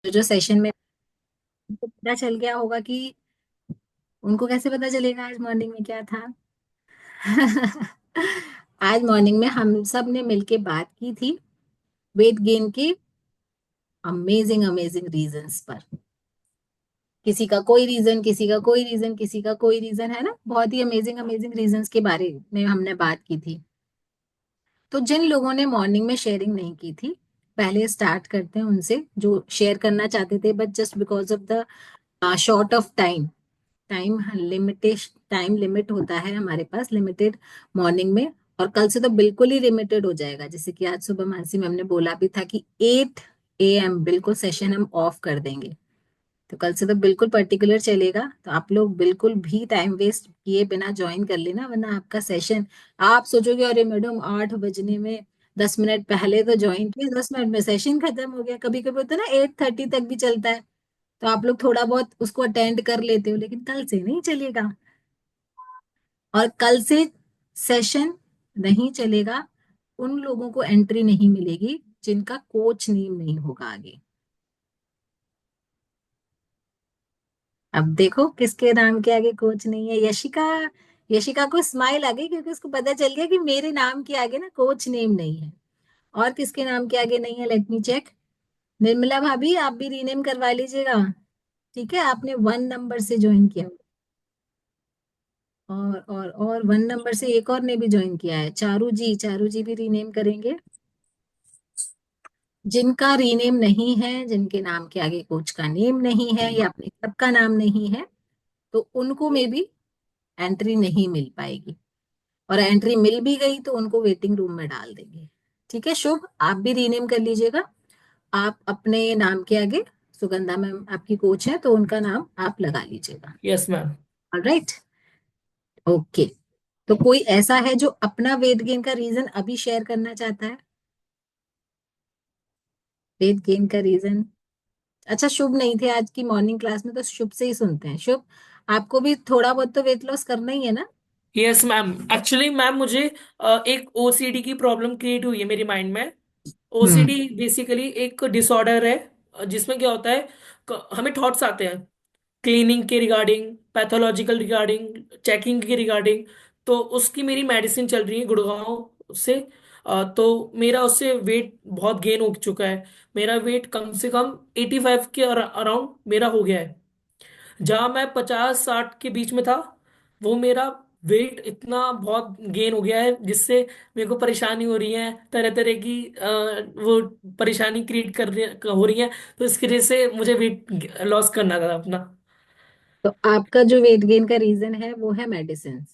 जो सेशन में उनको पता चल गया होगा कि उनको कैसे पता चलेगा आज मॉर्निंग में क्या था। आज मॉर्निंग में हम सब ने मिलके बात की थी वेट गेन के अमेजिंग अमेजिंग रीजंस पर। किसी का कोई रीजन, किसी का कोई रीजन, किसी का कोई रीजन, है ना। बहुत ही अमेजिंग अमेजिंग रीजंस के बारे में हमने बात की थी। तो जिन लोगों ने मॉर्निंग में शेयरिंग नहीं की थी, पहले स्टार्ट करते हैं उनसे जो शेयर करना चाहते थे but just because of the short of time. Time limit होता है हमारे पास, लिमिटेड मॉर्निंग में। और कल से तो बिल्कुल ही लिमिटेड हो जाएगा, जैसे कि आज सुबह मानसी मैम ने बोला भी था कि 8 AM बिल्कुल सेशन हम ऑफ कर देंगे। तो कल से तो बिल्कुल पर्टिकुलर चलेगा, तो आप लोग बिल्कुल भी टाइम वेस्ट किए बिना ज्वाइन कर लेना, वरना आपका सेशन आप सोचोगे अरे मैडम 8 बजने में 10 मिनट पहले तो ज्वाइन किया, 10 मिनट में सेशन खत्म हो गया। कभी कभी होता है ना 8:30 तक भी चलता है, तो आप लोग थोड़ा बहुत उसको अटेंड कर लेते हो, लेकिन कल से नहीं चलेगा। और कल से सेशन नहीं चलेगा, उन लोगों को एंट्री नहीं मिलेगी जिनका कोच नेम नहीं होगा आगे। अब देखो किसके नाम के आगे कोच नहीं है। यशिका, यशिका को स्माइल आ गई क्योंकि उसको पता चल गया कि मेरे नाम के आगे ना कोच नेम नहीं है। और किसके नाम के आगे नहीं है, लेट मी चेक। निर्मला भाभी आप भी रीनेम करवा लीजिएगा। ठीक है, आपने 1 नंबर से ज्वाइन किया। और 1 नंबर से एक और ने भी ज्वाइन किया है, चारू जी। चारू जी भी रीनेम करेंगे। जिनका रीनेम नहीं है, जिनके नाम के आगे कोच का नेम नहीं है या अपने क्लब का नाम नहीं है, तो उनको में भी एंट्री नहीं मिल पाएगी। और एंट्री मिल भी गई तो उनको वेटिंग रूम में डाल देंगे। ठीक है शुभ, आप भी रीनेम कर लीजिएगा। आप अपने नाम के आगे, सुगंधा मैम आपकी कोच है तो उनका नाम आप लगा लीजिएगा। Yes ma'am. Alright, okay. तो कोई ऐसा है जो अपना वेट गेन का रीजन अभी शेयर करना चाहता है? वेट गेन का रीजन। अच्छा, शुभ नहीं थे आज की मॉर्निंग क्लास में, तो शुभ से ही सुनते हैं। शुभ, आपको भी थोड़ा बहुत तो वेट लॉस करना ही है ना? यस मैम, एक्चुअली मैम मुझे एक ओसीडी की प्रॉब्लम क्रिएट हुई है मेरी माइंड में। हम्म। ओसीडी बेसिकली एक डिसऑर्डर है, जिसमें क्या होता है, हमें थॉट्स आते हैं क्लीनिंग के रिगार्डिंग, पैथोलॉजिकल रिगार्डिंग, चेकिंग के रिगार्डिंग। तो उसकी मेरी मेडिसिन चल रही है गुड़गांव से। तो मेरा उससे वेट बहुत गेन हो चुका है। मेरा वेट कम से कम 85 के अराउंड मेरा हो गया है। जहाँ मैं 50-60 के बीच में था, वो मेरा वेट इतना बहुत गेन हो गया है, जिससे मेरे को परेशानी हो रही है, तरह तरह की वो परेशानी क्रिएट हो रही है। तो इसकी वजह से मुझे वेट लॉस करना था अपना। तो आपका जो वेट गेन का रीजन है वो है मेडिसिन।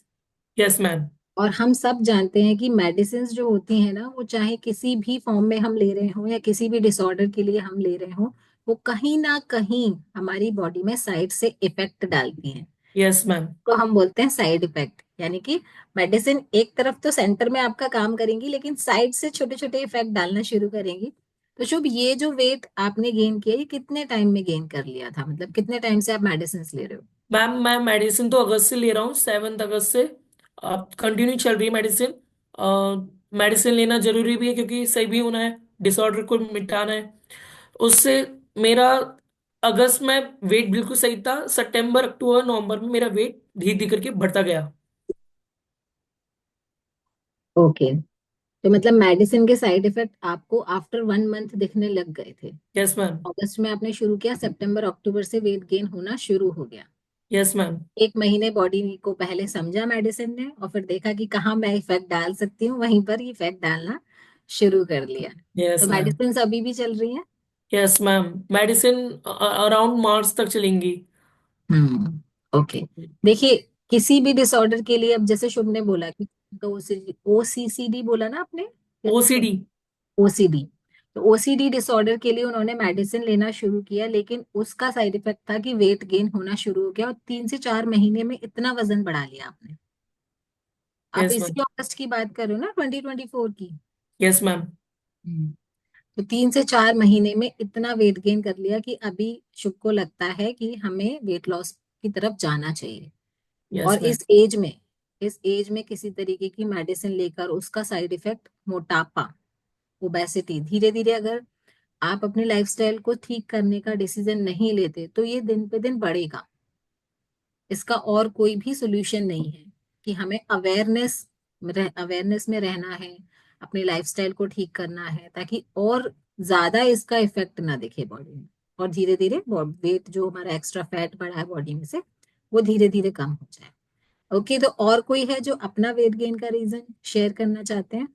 Yes ma'am. और हम सब जानते हैं कि मेडिसिन जो होती है ना, वो चाहे किसी भी फॉर्म में हम ले रहे हो या किसी भी डिसऑर्डर के लिए हम ले रहे हो, वो कहीं ना कहीं हमारी बॉडी में साइड से इफेक्ट डालती हैं। Yes ma'am. तो हम बोलते हैं साइड इफेक्ट, यानी कि मेडिसिन एक तरफ तो सेंटर में आपका काम करेंगी, लेकिन साइड से छोटे छोटे इफेक्ट डालना शुरू करेंगी। तो शुभ, ये जो वेट आपने गेन किया, ये कितने टाइम में गेन कर लिया था? मतलब कितने टाइम से आप मेडिसिन ले रहे हो? मैम मैं मेडिसिन तो अगस्त से ले रहा हूँ, 7 अगस्त से। अब कंटिन्यू चल रही है मेडिसिन। मेडिसिन लेना जरूरी भी है, क्योंकि सही भी होना है, डिसऑर्डर को मिटाना है उससे। मेरा अगस्त में वेट बिल्कुल सही था। सितंबर, अक्टूबर, नवंबर में मेरा वेट धीरे धीरे करके बढ़ता गया। ओके। तो मतलब मेडिसिन के साइड इफेक्ट आपको आफ्टर 1 मंथ दिखने लग गए थे। Yes ma'am. अगस्त में आपने शुरू किया, सितंबर अक्टूबर से वेट गेन होना शुरू हो गया। Yes ma'am. 1 महीने बॉडी को पहले समझा मेडिसिन ने, और फिर देखा कि कहाँ मैं इफेक्ट डाल सकती हूँ, वहीं पर इफेक्ट डालना शुरू कर लिया। तो यस मैम। मेडिसिन अभी भी चल रही हैं? Yes ma'am, medicine around March तक चलेंगी। हम्म। ओके। देखिए, किसी भी डिसऑर्डर के लिए, अब जैसे शुभ ने बोला कि ओसीसीडी बोला ना आपने, क्या बोला? ओसीडी। ओसीडी। तो ओसीडी डिसऑर्डर के लिए उन्होंने मेडिसिन लेना शुरू किया, लेकिन उसका साइड इफेक्ट था कि वेट गेन होना शुरू हो गया, और 3 से 4 महीने में इतना वजन बढ़ा लिया आपने। आप यस मैम। इसी अगस्त की बात कर रहे हो ना, 2024 की? Yes ma'am. हम्म। तो 3 से 4 महीने में इतना वेट गेन कर लिया कि अभी शुभ को लगता है कि हमें वेट लॉस की तरफ जाना चाहिए। यस और मैम। इस एज में किसी तरीके की मेडिसिन लेकर उसका साइड इफेक्ट मोटापा, ओबेसिटी, धीरे धीरे अगर आप अपने लाइफस्टाइल को ठीक करने का डिसीजन नहीं लेते तो ये दिन पे दिन बढ़ेगा। इसका और कोई भी सोल्यूशन नहीं है कि हमें अवेयरनेस में रहना है, अपने लाइफस्टाइल को ठीक करना है, ताकि और ज्यादा इसका इफेक्ट ना दिखे बॉडी में, और धीरे धीरे वेट जो हमारा एक्स्ट्रा फैट बढ़ा है बॉडी में से वो धीरे धीरे कम हो जाए। ओके, तो और कोई है जो अपना वेट गेन का रीजन शेयर करना चाहते हैं?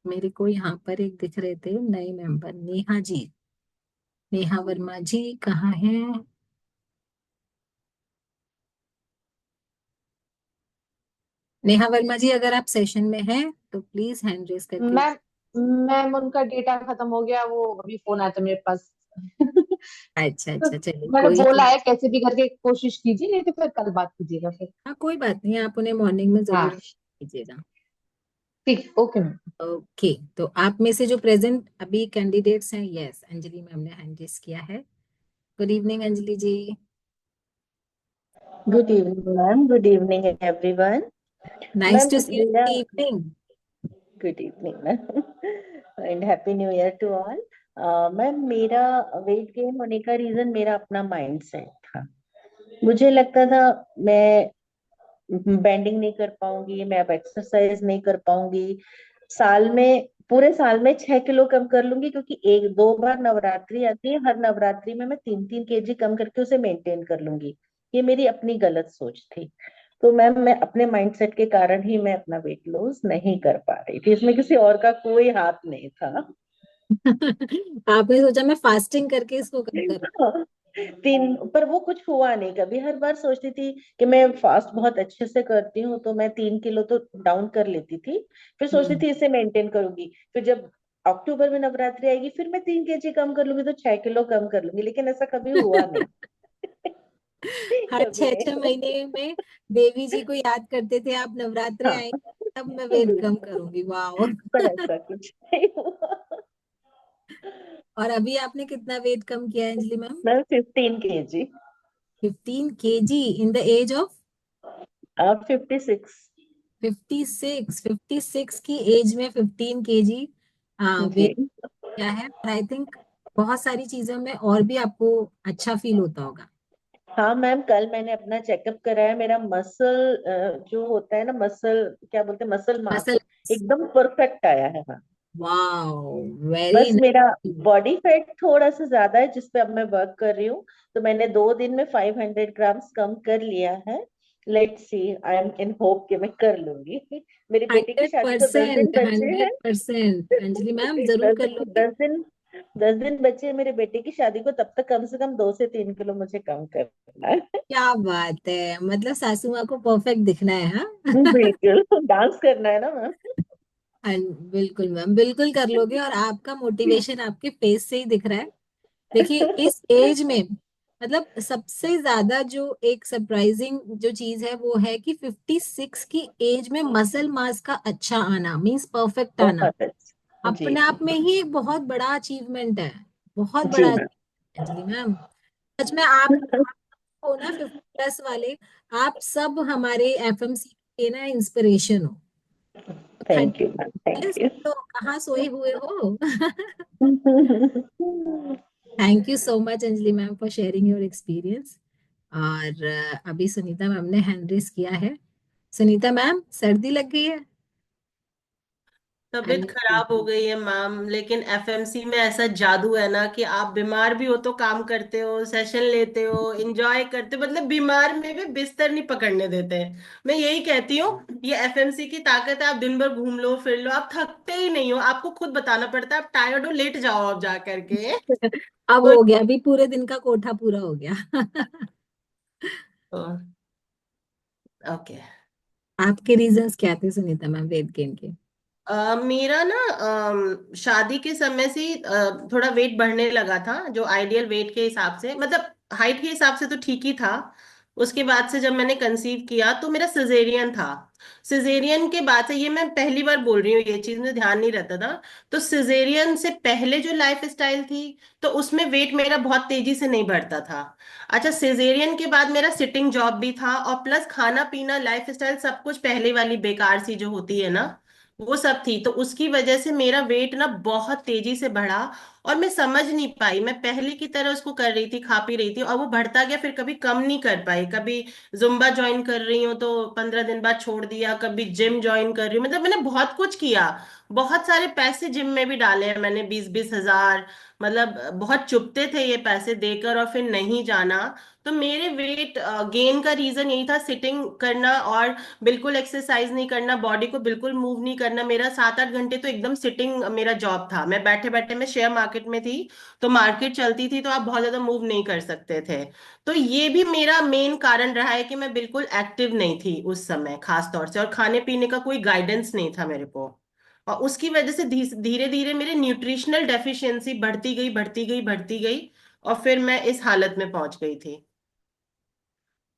मेरे को यहाँ पर एक दिख रहे थे नए मेंबर, नेहा जी। नेहा वर्मा जी कहाँ हैं? नेहा वर्मा जी, अगर आप सेशन में हैं तो प्लीज हैंड रेस करके। मैम मैम उनका डेटा खत्म हो गया, वो अभी फोन आया था मेरे पास। अच्छा तो अच्छा, चलिए मैंने कोई बोला नहीं। है कैसे भी करके कोशिश कीजिए, नहीं तो फिर कल बात कीजिएगा फिर। हाँ कोई बात नहीं, आप उन्हें मॉर्निंग में जरूर हाँ कीजिएगा। ठीक, ओके मैम। ओके, तो आप में से जो प्रेजेंट अभी कैंडिडेट्स हैं, यस, अंजलि मैम ने हैंड रेस किया है। Good evening Anjali ji. Good evening ma'am, good evening everyone. Nice ma'am to see मेरा you evening. Good evening ma'am and happy new year to all. Ma'am मेरा वेट गेन होने का reason मेरा अपना mind set था। मुझे लगता था मैं बेंडिंग नहीं कर पाऊंगी, मैं अब एक्सरसाइज नहीं कर पाऊंगी। साल में पूरे साल में 6 किलो कम कर लूंगी, क्योंकि एक दो बार नवरात्रि आती है, हर नवरात्रि में मैं 3-3 केजी कम करके उसे मेंटेन कर लूंगी। ये मेरी अपनी गलत सोच थी। तो मैम मैं अपने माइंडसेट के कारण ही मैं अपना वेट लॉस नहीं कर पा रही थी, इसमें किसी और का कोई हाथ नहीं था। आपने सोचा मैं फास्टिंग करके इसको कम करूँ। तीन पर वो कुछ हुआ नहीं कभी। हर बार सोचती थी कि मैं फास्ट बहुत अच्छे से करती हूँ, तो मैं 3 किलो तो डाउन कर लेती थी। फिर सोचती हम्म। थी इसे मेंटेन करूंगी, फिर जब अक्टूबर में नवरात्रि आएगी फिर मैं 3 केजी कम कर लूंगी, तो 6 किलो कम कर लूंगी, लेकिन ऐसा कभी हुआ नहीं। हर कभी छह छह नहीं महीने में देवी जी को याद करते थे आप, नवरात्रि हाँ आएंगे तब मैं वेट कम बिल्कुल, करूंगी। वाह। पर ऐसा कुछ नहीं हुआ। और अभी आपने कितना वेट कम किया है अंजलि मैम? मैं 15 KG. 15 kg in the age of? आप 56। 56, 56 की एज में 15 kg वेट जी क्या है? आई थिंक बहुत सारी चीजों में और भी आपको अच्छा फील होता होगा। हाँ मैम, कल मैंने अपना चेकअप कराया। मेरा मसल जो होता है ना, मसल क्या बोलते हैं, मसल मास मसल। एकदम परफेक्ट आया है। हाँ, वाओ, वेरी बस मेरा नाइस। बॉडी फैट थोड़ा सा ज्यादा है, जिस पे अब मैं वर्क कर रही हूँ। तो मैंने 2 दिन में 500 ग्राम्स कम कर लिया है। Let's see, I am in hope कि मैं कर लूंगी। मेरी बेटी की हंड्रेड शादी को 10 दिन परसेंट बचे हंड्रेड हैं। परसेंट अंजलि मैम जरूर दस कर दिन लोगे। 10 दिन बचे हैं मेरे बेटे की शादी को, तब तक कम से कम 2 से 3 किलो मुझे कम करना है। क्या बात है, मतलब सासू माँ को परफेक्ट दिखना है, हाँ। बिल्कुल, डांस करना है ना मैम। बिल्कुल मैम, बिल्कुल कर लोगे, और आपका मोटिवेशन आपके फेस से ही दिख रहा है। देखिए इस एज में, मतलब सबसे ज्यादा जो एक सरप्राइजिंग जो चीज है वो है कि 56 की एज में मसल मास का अच्छा आना, मींस परफेक्ट आना, बहुत अच्छा जी अपने जी। आप में ही एक बहुत बड़ा अचीवमेंट है। बहुत जी बड़ा मैम। achievement, Anjali ma'am. सच में आप हो ना 50+ वाले, आप सब हमारे एफएमसी के ना इंस्पिरेशन हो। Thank you ma'am, thank 36 you. तो कहाँ सोए हुए हो। Thank you so much Anjali ma'am for sharing your experience. और अभी सुनीता मैम ने हैंड रेस किया है। सुनीता मैम, सर्दी लग गई है? तबीयत अनम्यूट। खराब हो गई है मैम, लेकिन एफएमसी में ऐसा जादू है ना कि आप बीमार भी हो तो काम करते हो, सेशन लेते हो, एंजॉय करते हो, मतलब बीमार में भी बिस्तर नहीं पकड़ने देते हैं। मैं यही कहती हूँ, ये एफएमसी की ताकत है। आप दिन भर घूम लो फिर लो, आप थकते ही नहीं हो। आपको खुद बताना पड़ता है आप टायर्ड हो, लेट जाओ आप जा करके। अब तो हो गया, अभी पूरे दिन का कोठा पूरा हो गया। ओके। आपके रीजंस क्या थे सुनीता मैम वेट गेन के? मेरा ना शादी के समय से ही, थोड़ा वेट बढ़ने लगा था, जो आइडियल वेट के हिसाब से, मतलब हाइट के हिसाब से तो ठीक ही था। उसके बाद से जब मैंने कंसीव किया तो मेरा सिजेरियन था। सिजेरियन के बाद से, ये मैं पहली बार बोल रही हूँ, ये चीज में ध्यान नहीं रहता था। तो सिजेरियन से पहले जो लाइफ स्टाइल थी, तो उसमें वेट मेरा बहुत तेजी से नहीं बढ़ता था। अच्छा, सिजेरियन के बाद मेरा सिटिंग जॉब भी था, और प्लस खाना पीना लाइफ स्टाइल सब कुछ पहले वाली बेकार सी जो होती है ना, वो सब थी, तो उसकी वजह से मेरा वेट ना बहुत तेजी से बढ़ा। और मैं समझ नहीं पाई, मैं पहले की तरह उसको कर रही थी, खा पी रही थी, और वो बढ़ता गया, फिर कभी कम नहीं कर पाई। कभी जुम्बा ज्वाइन कर रही हूँ तो 15 दिन बाद छोड़ दिया, कभी जिम ज्वाइन कर रही हूँ, मतलब मैंने बहुत कुछ किया। बहुत सारे पैसे जिम में भी डाले हैं मैंने, 20-20 हजार। मतलब बहुत चुभते थे ये पैसे देकर और फिर नहीं जाना। तो मेरे वेट गेन का रीजन यही था, सिटिंग करना और बिल्कुल एक्सरसाइज नहीं करना, बॉडी को बिल्कुल मूव नहीं करना। मेरा 7-8 घंटे तो एकदम सिटिंग मेरा जॉब था। मैं बैठे बैठे, मैं शेयर मार्केट में थी, तो मार्केट चलती थी तो आप बहुत ज्यादा मूव नहीं कर सकते थे। तो ये भी मेरा मेन कारण रहा है कि मैं बिल्कुल एक्टिव नहीं थी उस समय, खास तौर से, और खाने पीने का कोई गाइडेंस नहीं था मेरे को। और उसकी वजह से धीरे धीरे मेरे न्यूट्रिशनल डेफिशिएंसी बढ़ती गई, बढ़ती गई, बढ़ती गई, और फिर मैं इस हालत में पहुंच गई थी।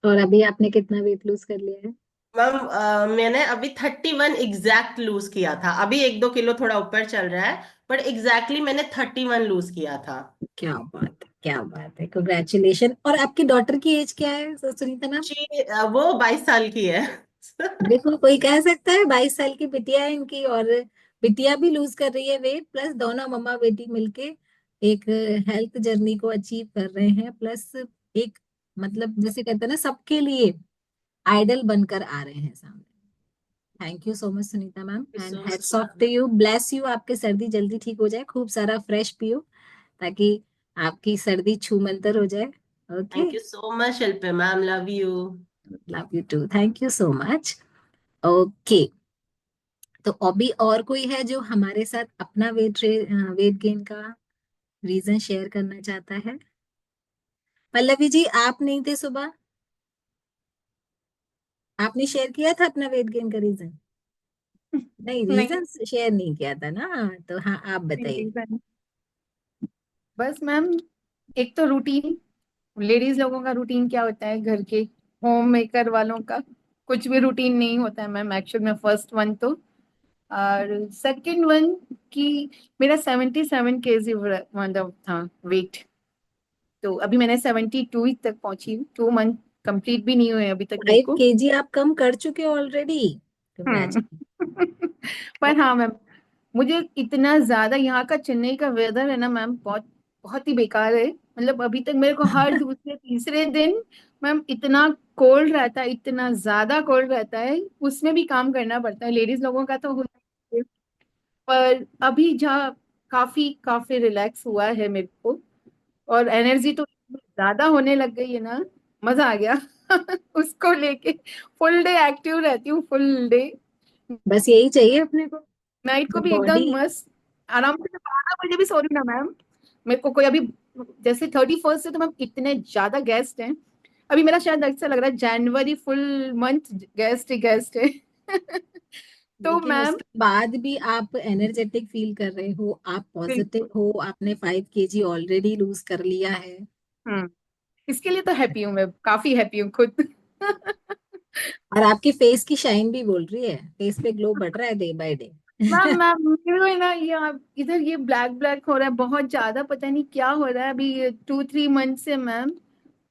और अभी आपने कितना वेट लूज कर लिया है? मैम मैंने अभी 31 एग्जैक्ट लूज किया था। अभी 1-2 किलो थोड़ा ऊपर चल रहा है, पर एग्जैक्टली मैंने 31 लूज किया था। क्या बात है, क्या बात है, कांग्रेचुलेशन। और आपकी डॉटर की एज क्या है सुनीता मैम? जी, वो 22 साल की है। देखो, कोई कह सकता है 22 साल की बिटिया है इनकी, और बिटिया भी लूज कर रही है वेट, प्लस दोनों मम्मा बेटी मिलके एक हेल्थ जर्नी को अचीव कर रहे हैं, प्लस एक, मतलब जैसे कहते हैं ना, सबके लिए आइडल बनकर आ रहे हैं सामने। Thank you so much Sunita ma'am, and so heads much off to ma'am. You, bless you. आपके सर्दी जल्दी ठीक हो जाए, खूब सारा फ्रेश पियो, ताकि आपकी सर्दी छू मंतर हो जाए। Okay. Thank you so much Shilpi ma'am, love you. Love you too, thank you so much. Okay. तो अभी और कोई है जो हमारे साथ अपना वेट गेन का रीजन शेयर करना चाहता है? पल्लवी जी, आप नहीं थे सुबह? आपने शेयर किया था अपना वेट गेन का रीजन? नहीं, नहीं, रीजन शेयर नहीं किया था ना, तो हाँ, आप बताइए। रीजन बस मैम, एक तो रूटीन, लेडीज लोगों का रूटीन क्या होता है, घर के होम मेकर वालों का कुछ भी रूटीन नहीं होता है मैम, एक्चुअल में फर्स्ट वन तो। और सेकंड वन कि मेरा 77 kg मतलब था वेट, तो अभी मैंने 72 तक पहुंची हूँ, 2 मंथ कंप्लीट भी नहीं हुए अभी तक मेरे 5 kg आप कम कर चुके हो ऑलरेडी। हम्म कंग्रेचुलेशन। पर हाँ मैम, मुझे इतना ज्यादा यहाँ का चेन्नई का वेदर है ना मैम, बहुत बहुत ही बेकार है। मतलब अभी तक मेरे को हर दूसरे तीसरे दिन मैम इतना कोल्ड रहता है, इतना ज्यादा कोल्ड रहता है, उसमें भी काम करना पड़ता है। लेडीज लोगों का तो होता है, पर अभी जहाँ काफी काफी रिलैक्स हुआ है मेरे को, और एनर्जी तो ज्यादा होने लग गई है ना, मजा आ गया उसको लेके फुल डे एक्टिव रहती हूँ, फुल डे। बस यही चाहिए अपने को, नाइट को भी बॉडी। एकदम मस्त आराम से, 12 बजे भी सो रही हूँ ना मैम। मेरे को कोई अभी, जैसे 31 से तो मैम इतने ज्यादा गेस्ट हैं, अभी मेरा शायद ऐसा लग रहा है जनवरी फुल मंथ गेस्ट ही गेस्ट है तो लेकिन मैम उसके बाद भी आप एनर्जेटिक फील कर रहे हो, आप पॉजिटिव बिल्कुल, हो, आपने 5 kg ऑलरेडी लूज कर लिया है। हम्म, इसके लिए तो हैप्पी हूँ मैं, काफी हैप्पी हूँ खुद और आपकी फेस की शाइन भी बोल रही है, फेस पे ग्लो बढ़ रहा है day by day. Ma'am ma'am मेरे को है ना, ये इधर ये ब्लैक ब्लैक हो रहा है बहुत ज्यादा, पता नहीं क्या हो रहा है अभी 2-3 मंथ से मैम,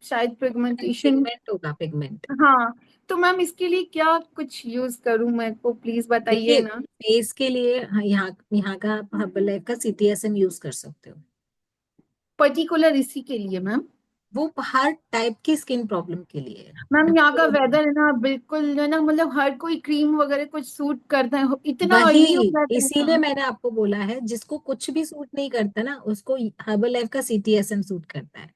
शायद पिगमेंटेशन। पिगमेंट होगा, पिगमेंट। हाँ, तो मैम इसके लिए क्या कुछ यूज करूं, मेरे को प्लीज बताइए देखिए, ना। फेस के लिए हाँ, यहाँ यहाँ का आप हर्बल लाइफ का CTSM यूज कर सकते हो। पर्टिकुलर इसी के लिए मैम? वो हर टाइप की स्किन प्रॉब्लम के लिए है। मैम यहाँ का आपको वेदर है ना बिल्कुल जो है ना, मतलब हर कोई क्रीम वगैरह कुछ सूट करता है, इतना वही, ऑयली हो जाता है इसीलिए ना। मैंने आपको बोला है, जिसको कुछ भी सूट नहीं करता ना, उसको हर्बल लाइफ का CTSM सूट करता है।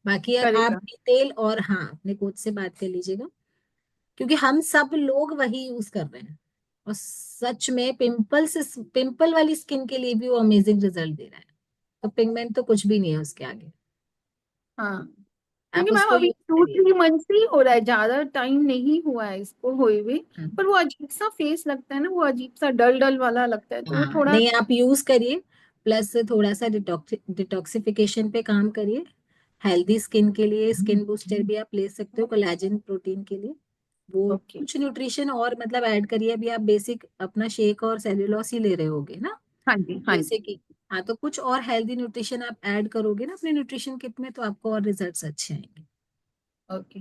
बाकी आप करेगा। डिटेल और हाँ, अपने कोच से बात कर लीजिएगा, क्योंकि हम सब लोग वही यूज कर रहे हैं। और सच में पिंपल वाली स्किन के लिए भी वो अमेजिंग रिजल्ट दे रहा है। तो पिगमेंट तो कुछ भी नहीं है उसके आगे। हाँ, आप क्योंकि मैम उसको अभी यूज टू करिए। थ्री मंथ से ही हो रहा है, ज्यादा टाइम नहीं हुआ है इसको हुए हुए, हम्म। पर वो अजीब सा फेस लगता है ना, वो अजीब सा डल डल वाला लगता है, तो वो हाँ, थोड़ा। नहीं, आप यूज करिए, प्लस थोड़ा सा डिटॉक्सिफिकेशन पे काम करिए। हेल्दी स्किन के लिए स्किन बूस्टर भी आप ले सकते हो, कोलेजन प्रोटीन के लिए। वो ओके। कुछ न्यूट्रिशन और मतलब ऐड करिए। अभी आप बेसिक अपना शेक और सेल्यूलोस ही ले रहे होगे ना, हाँ जी, हाँ जैसे जी। कि, हाँ, तो कुछ और हेल्दी न्यूट्रिशन आप ऐड करोगे ना अपने न्यूट्रिशन किट में, तो आपको और रिजल्ट्स अच्छे आएंगे। ओके।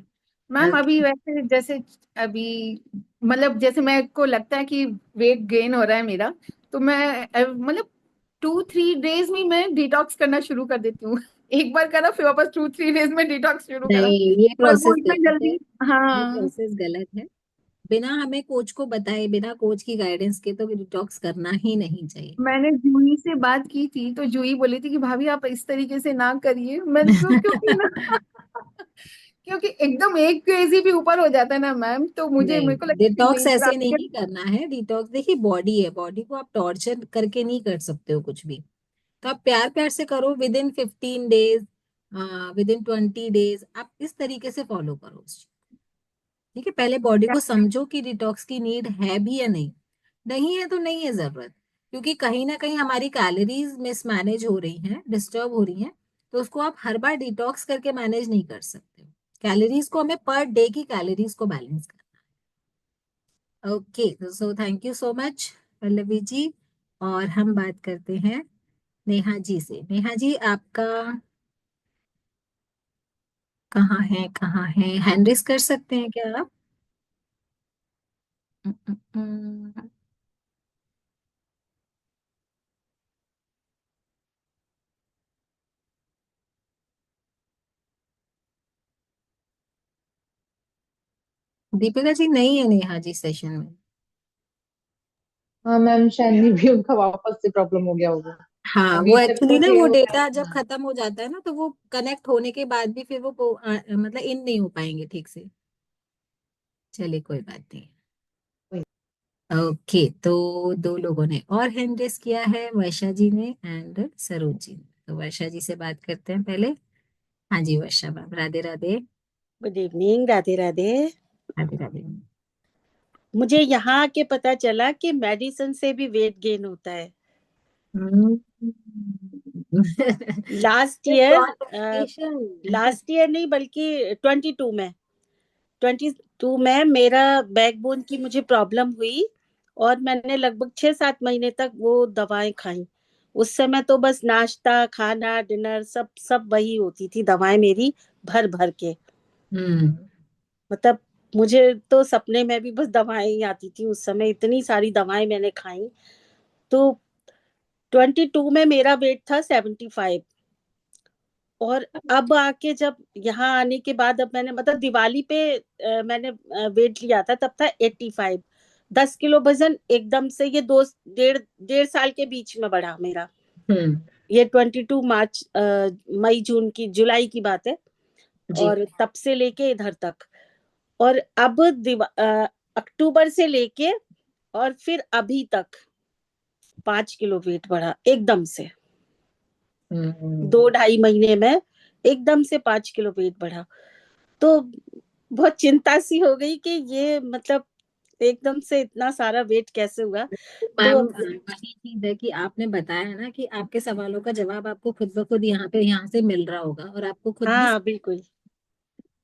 Ma'am okay. अभी वैसे जैसे अभी मतलब जैसे मेरे को लगता है कि वेट गेन हो रहा है मेरा, तो मैं मतलब 2-3 डेज में मैं डिटॉक्स करना शुरू कर देती हूँ। एक बार करा फिर वापस 2-3 डेज में डिटॉक्स शुरू करा, नहीं, ये पर वो प्रोसेस इतना गलत है। जल्दी। ये हाँ, प्रोसेस गलत है। बिना हमें कोच को बताए, बिना कोच की गाइडेंस के तो डिटॉक्स करना ही नहीं चाहिए। मैंने जूही से बात की थी तो जूही बोली थी कि भाभी आप इस तरीके से ना करिए। मैंने कहा क्योंकि ना क्योंकि एकदम एक केजी भी ऊपर हो जाता है ना मैम, तो मुझे नहीं, मेरे को लगता है कि डिटॉक्स नहीं फिर ऐसे आपके। नहीं करना है। डिटॉक्स देखिए, बॉडी है, बॉडी को आप टॉर्चर करके नहीं कर सकते हो कुछ भी। तो आप प्यार प्यार से करो, with in 15 days, with in 20 days, आप इस तरीके से फॉलो करो उस चीज। ठीक है, पहले बॉडी को समझो कि डिटॉक्स की नीड है भी या नहीं। नहीं है तो नहीं है जरूरत, क्योंकि कहीं ना कहीं हमारी कैलोरीज मिसमैनेज हो रही हैं, डिस्टर्ब हो रही हैं। तो उसको आप हर बार डिटॉक्स करके मैनेज नहीं कर सकते हो। कैलोरीज को हमें पर डे की कैलोरीज को बैलेंस करना है। Okay, so thank you so much Pallavi ji. और हम बात करते हैं नेहा जी से। नेहा जी, आपका कहाँ है, हैंड रेस कर सकते हैं क्या आप? उम, उम, उम। दीपिका जी नहीं है नेहा जी सेशन में। हाँ मैम, शायद मे भी उनका वापस से प्रॉब्लम हो गया होगा। हाँ, वो अभी तक एक्चुअली तो ना, थे वो वो डेटा जब शायद। खत्म हो जाता है ना, तो वो कनेक्ट होने के बाद भी फिर वो मतलब इन नहीं हो पाएंगे ठीक से। चलिए, कोई बात नहीं। ओके, तो दो लोगों ने और हैंड रेस किया है, वर्षा जी ने एंड सरोज जी ने। तो वर्षा जी से बात करते हैं पहले। हाँ जी, Varsha ma'am, Radhe Radhe. Good evening, Radhe Radhe. Radhe Radhe. मुझे यहाँ आके पता चला कि मेडिसिन से भी वेट गेन होता है। हम्म। Last With year, constipation। Last year नहीं बल्कि 22 में मेरा बैकबोन की मुझे प्रॉब्लम हुई, और मैंने लगभग 6-7 महीने तक वो दवाएं खाई। उस समय तो बस नाश्ता खाना डिनर सब सब वही होती थी, दवाएं मेरी भर भर के। हम्म। मतलब मुझे तो सपने में भी बस दवाएं ही आती थी उस समय, इतनी सारी दवाएं मैंने खाई। तो 22 में मेरा वेट था 75। और अब आके जब यहाँ आने के बाद, अब मैंने मतलब दिवाली पे मैंने वेट लिया था, तब था 85। 10 किलो वजन एकदम से, ये दो डेढ़ डेढ़ साल के बीच में बढ़ा मेरा। हम्म। ये 22 मार्च, मई जून की जुलाई की बात है। जी। और तब से लेके इधर तक। और अब अक्टूबर से लेके और फिर अभी तक 5 किलो वेट बढ़ा एकदम से। हम्म। 2-2.5 महीने में एकदम से 5 किलो वेट बढ़ा। तो बहुत चिंता सी हो गई कि ये मतलब एकदम से इतना सारा वेट कैसे हुआ। तो मैम, अब वही चीज है कि आपने बताया ना कि आपके सवालों का जवाब आपको खुद ब खुद यहाँ से मिल रहा होगा, और आपको खुद भी हाँ बिल्कुल।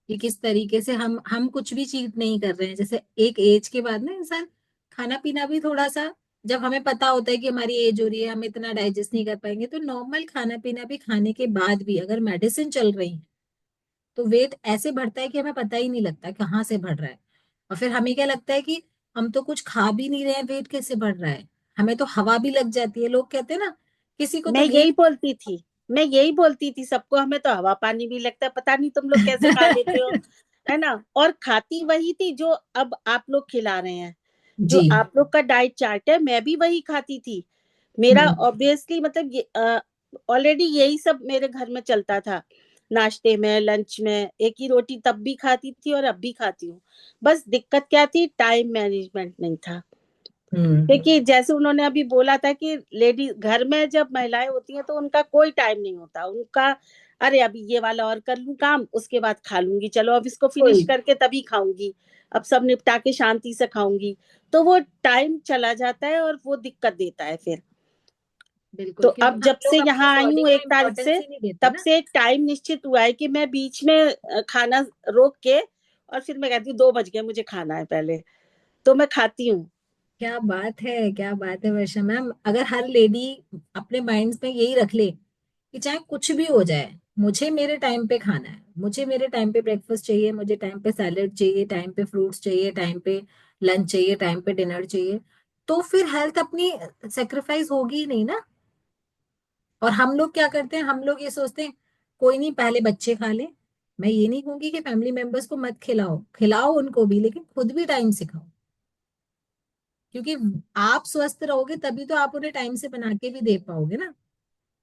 कि किस तरीके से हम कुछ भी चीट नहीं कर रहे हैं। जैसे एक एज के बाद ना इंसान खाना पीना भी थोड़ा सा, जब हमें पता होता है कि हमारी एज हो रही है, हम इतना डाइजेस्ट नहीं कर पाएंगे, तो नॉर्मल खाना पीना भी खाने के बाद भी अगर मेडिसिन चल रही है, तो वेट ऐसे बढ़ता है कि हमें पता ही नहीं लगता कहाँ से बढ़ रहा है। और फिर हमें क्या लगता है कि हम तो कुछ खा भी नहीं रहे हैं, वेट कैसे बढ़ रहा है। हमें तो हवा भी लग जाती है, लोग कहते हैं ना, किसी को तो मैं यही गेन। बोलती थी मैं यही बोलती थी सबको, हमें तो हवा पानी भी लगता है, पता नहीं तुम लोग कैसे खा लेते हो, है ना। और खाती वही थी जो अब आप लोग खिला रहे हैं। जो जी। आप लोग का डाइट चार्ट है, मैं भी वही खाती थी। मेरा हम्म। ऑब्वियसली मतलब ये ऑलरेडी यही सब मेरे घर में चलता था। नाश्ते में लंच में एक ही रोटी तब भी खाती थी और अब भी खाती हूँ। बस दिक्कत क्या थी, टाइम मैनेजमेंट नहीं था। हम्म। क्योंकि जैसे उन्होंने अभी बोला था कि लेडीज घर में जब महिलाएं होती हैं तो उनका कोई टाइम नहीं होता उनका। अरे अभी ये वाला और कर लूं काम, उसके बाद खा लूंगी, चलो अब इसको फिनिश कोई करके तभी खाऊंगी, अब सब निपटा के शांति से खाऊंगी। तो वो टाइम चला जाता है और वो दिक्कत देता है फिर। तो बिल्कुल, क्योंकि अब हम जब से लोग अपनी यहाँ आई बॉडी हूँ को 1 तारीख इम्पोर्टेंस से, ही नहीं देते तब ना। से एक टाइम निश्चित हुआ है कि मैं बीच में खाना रोक के, और फिर मैं कहती हूँ 2 बज गए मुझे खाना है पहले, तो मैं खाती हूँ। क्या बात है, क्या बात है वर्षा मैम। अगर हर लेडी अपने माइंड में यही रख ले कि चाहे कुछ भी हो जाए, मुझे मेरे टाइम पे खाना है, मुझे मेरे टाइम पे ब्रेकफास्ट चाहिए, मुझे टाइम पे सैलेड चाहिए, टाइम पे फ्रूट्स चाहिए, टाइम पे लंच चाहिए, टाइम पे डिनर चाहिए, तो फिर हेल्थ अपनी सेक्रीफाइस होगी ही नहीं ना। और हम लोग क्या करते हैं, हम लोग ये सोचते हैं कोई नहीं पहले बच्चे खा ले। मैं ये नहीं कहूंगी कि फैमिली मेंबर्स को मत खिलाओ, खिलाओ उनको भी, लेकिन खुद भी टाइम से खाओ। क्योंकि आप स्वस्थ रहोगे तभी तो आप उन्हें टाइम से बना के भी दे पाओगे ना।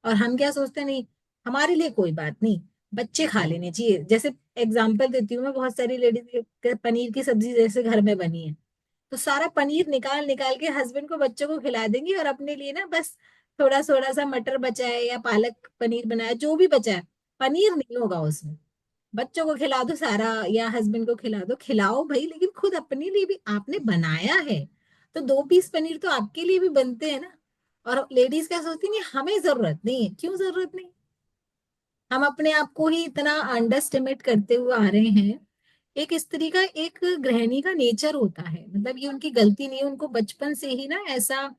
और हम क्या सोचते हैं, नहीं हमारे लिए कोई बात नहीं, बच्चे खा लेने चाहिए। जैसे एग्जाम्पल देती हूँ मैं, बहुत सारी लेडीज पनीर की सब्जी जैसे घर में बनी है, तो सारा पनीर निकाल निकाल के हस्बैंड को बच्चों को खिला देंगी, और अपने लिए ना बस थोड़ा थोड़ा सा मटर बचा है या पालक पनीर बनाया, जो भी बचा है, पनीर नहीं होगा उसमें। बच्चों को खिला दो सारा, या हस्बैंड को खिला दो, खिलाओ भाई, लेकिन खुद अपने लिए भी आपने बनाया है, तो 2 पीस पनीर तो आपके लिए भी बनते हैं ना। और लेडीज क्या सोचती, नहीं हमें जरूरत नहीं है, क्यों जरूरत नहीं। हम अपने आप को ही इतना अंडर एस्टिमेट करते हुए आ रहे हैं। एक स्त्री का, एक गृहिणी का नेचर होता है, मतलब ये उनकी गलती नहीं है, उनको बचपन से ही ना ऐसा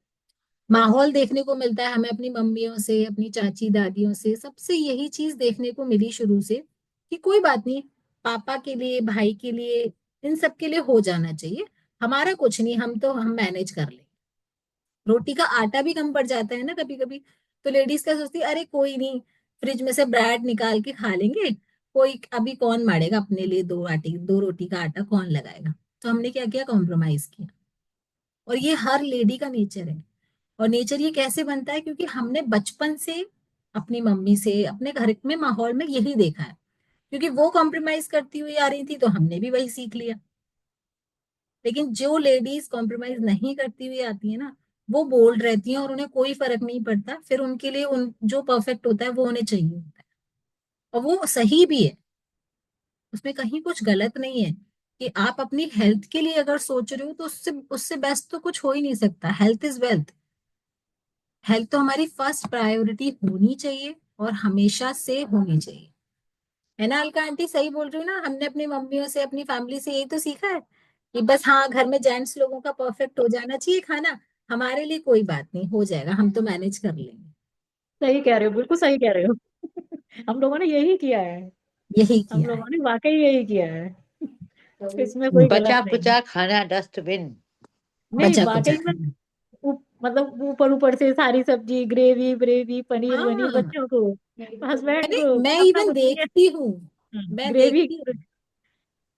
माहौल देखने को मिलता है। हमें अपनी मम्मियों से, अपनी चाची दादियों से, सबसे यही चीज देखने को मिली शुरू से, कि कोई बात नहीं, पापा के लिए, भाई के लिए, इन सब के लिए हो जाना चाहिए, हमारा कुछ नहीं, हम मैनेज कर लें। रोटी का आटा भी कम पड़ जाता है ना कभी कभी, तो लेडीज क्या सोचती है, अरे कोई नहीं, फ्रिज में से ब्रेड निकाल के खा लेंगे, कोई अभी कौन मारेगा अपने लिए, 2 रोटी का आटा कौन लगाएगा। तो हमने क्या किया, कॉम्प्रोमाइज किया। और ये हर लेडी का नेचर है। और नेचर ये कैसे बनता है, क्योंकि हमने बचपन से अपनी मम्मी से, अपने घर में माहौल में यही देखा है, क्योंकि वो कॉम्प्रोमाइज करती हुई आ रही थी, तो हमने भी वही सीख लिया। लेकिन जो लेडीज कॉम्प्रोमाइज नहीं करती हुई आती है ना, वो बोल्ड रहती हैं, और उन्हें कोई फर्क नहीं पड़ता, फिर उनके लिए उन जो परफेक्ट होता है वो उन्हें चाहिए होता है, और वो सही भी है, उसमें कहीं कुछ गलत नहीं है। कि आप अपनी हेल्थ के लिए अगर सोच रहे हो, तो उससे उससे बेस्ट तो कुछ हो ही नहीं सकता। Health is wealth. हेल्थ तो हमारी फर्स्ट प्रायोरिटी होनी चाहिए, और हमेशा से होनी चाहिए। है ना अलका आंटी, सही बोल रही हूँ ना। हमने अपनी मम्मियों से, अपनी फैमिली से यही तो सीखा है, कि बस हाँ, घर में जेंट्स लोगों का परफेक्ट हो जाना चाहिए खाना, हमारे लिए कोई बात नहीं, हो जाएगा, हम तो मैनेज कर लेंगे। सही कह रहे हो, बिल्कुल सही कह रहे हो। हम लोगों ने यही किया है। यही हम किया है। लोगों ने वाकई यही किया है। इसमें कोई गलत बचा नहीं। कुचा खाना डस्टबिन। नहीं बचा कुचा वाकई में खाना। मतलब ऊपर ऊपर से सारी सब्जी, ग्रेवी ब्रेवी, पनीर वनीर, हाँ, बच्चों को, हस्बैंड अरे को, मैं अपना इवन कुछ नहीं है। देखती हूँ, मैं ग्रेवी। देखती हूँ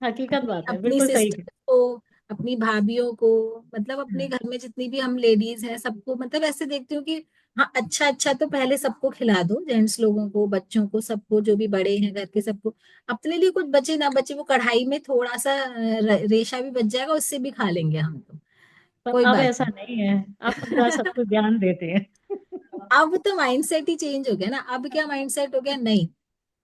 हकीकत अपनी बात है, अपनी बिल्कुल सही। सिस्टर को, अपनी भाभीियों को, मतलब अपने हाँ, घर में जितनी भी हम लेडीज हैं सबको, मतलब ऐसे देखती हूँ कि हाँ, अच्छा अच्छा तो पहले सबको खिला दो, जेंट्स लोगों को, बच्चों को, सबको, जो भी बड़े हैं घर के सबको। अपने लिए कुछ बचे ना बचे, वो कढ़ाई में थोड़ा सा रेशा भी बच जाएगा, उससे भी खा लेंगे हम तो, पर कोई अब बात ऐसा नहीं। नहीं है। अब पूरा सबको ध्यान देते हैं। अब तो माइंडसेट ही चेंज हो गया ना। अब क्या माइंडसेट हो गया, नहीं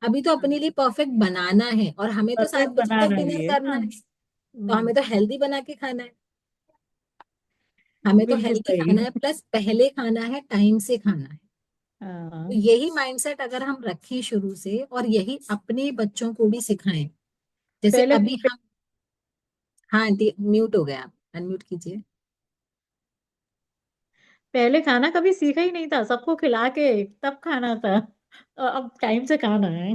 अभी तो अपने लिए परफेक्ट बनाना है, और हमें तो परफेक्ट 7 बजे तक बनाना भी डिनर है। करना हाँ। है, तो हमें तो हेल्दी बना के खाना है। हमें तो बिल्कुल हेल्दी सही। खाना है, प्लस पहले खाना है, टाइम से खाना है। तो हाँ। यही माइंडसेट अगर हम रखें शुरू से, और यही अपने बच्चों को भी सिखाएं, जैसे पहले अभी हम। हाँ आंटी, म्यूट हो गया, आप अनम्यूट कीजिए। पहले खाना कभी सीखा ही नहीं था, सबको खिला के तब खाना था। और अब टाइम से खाना है।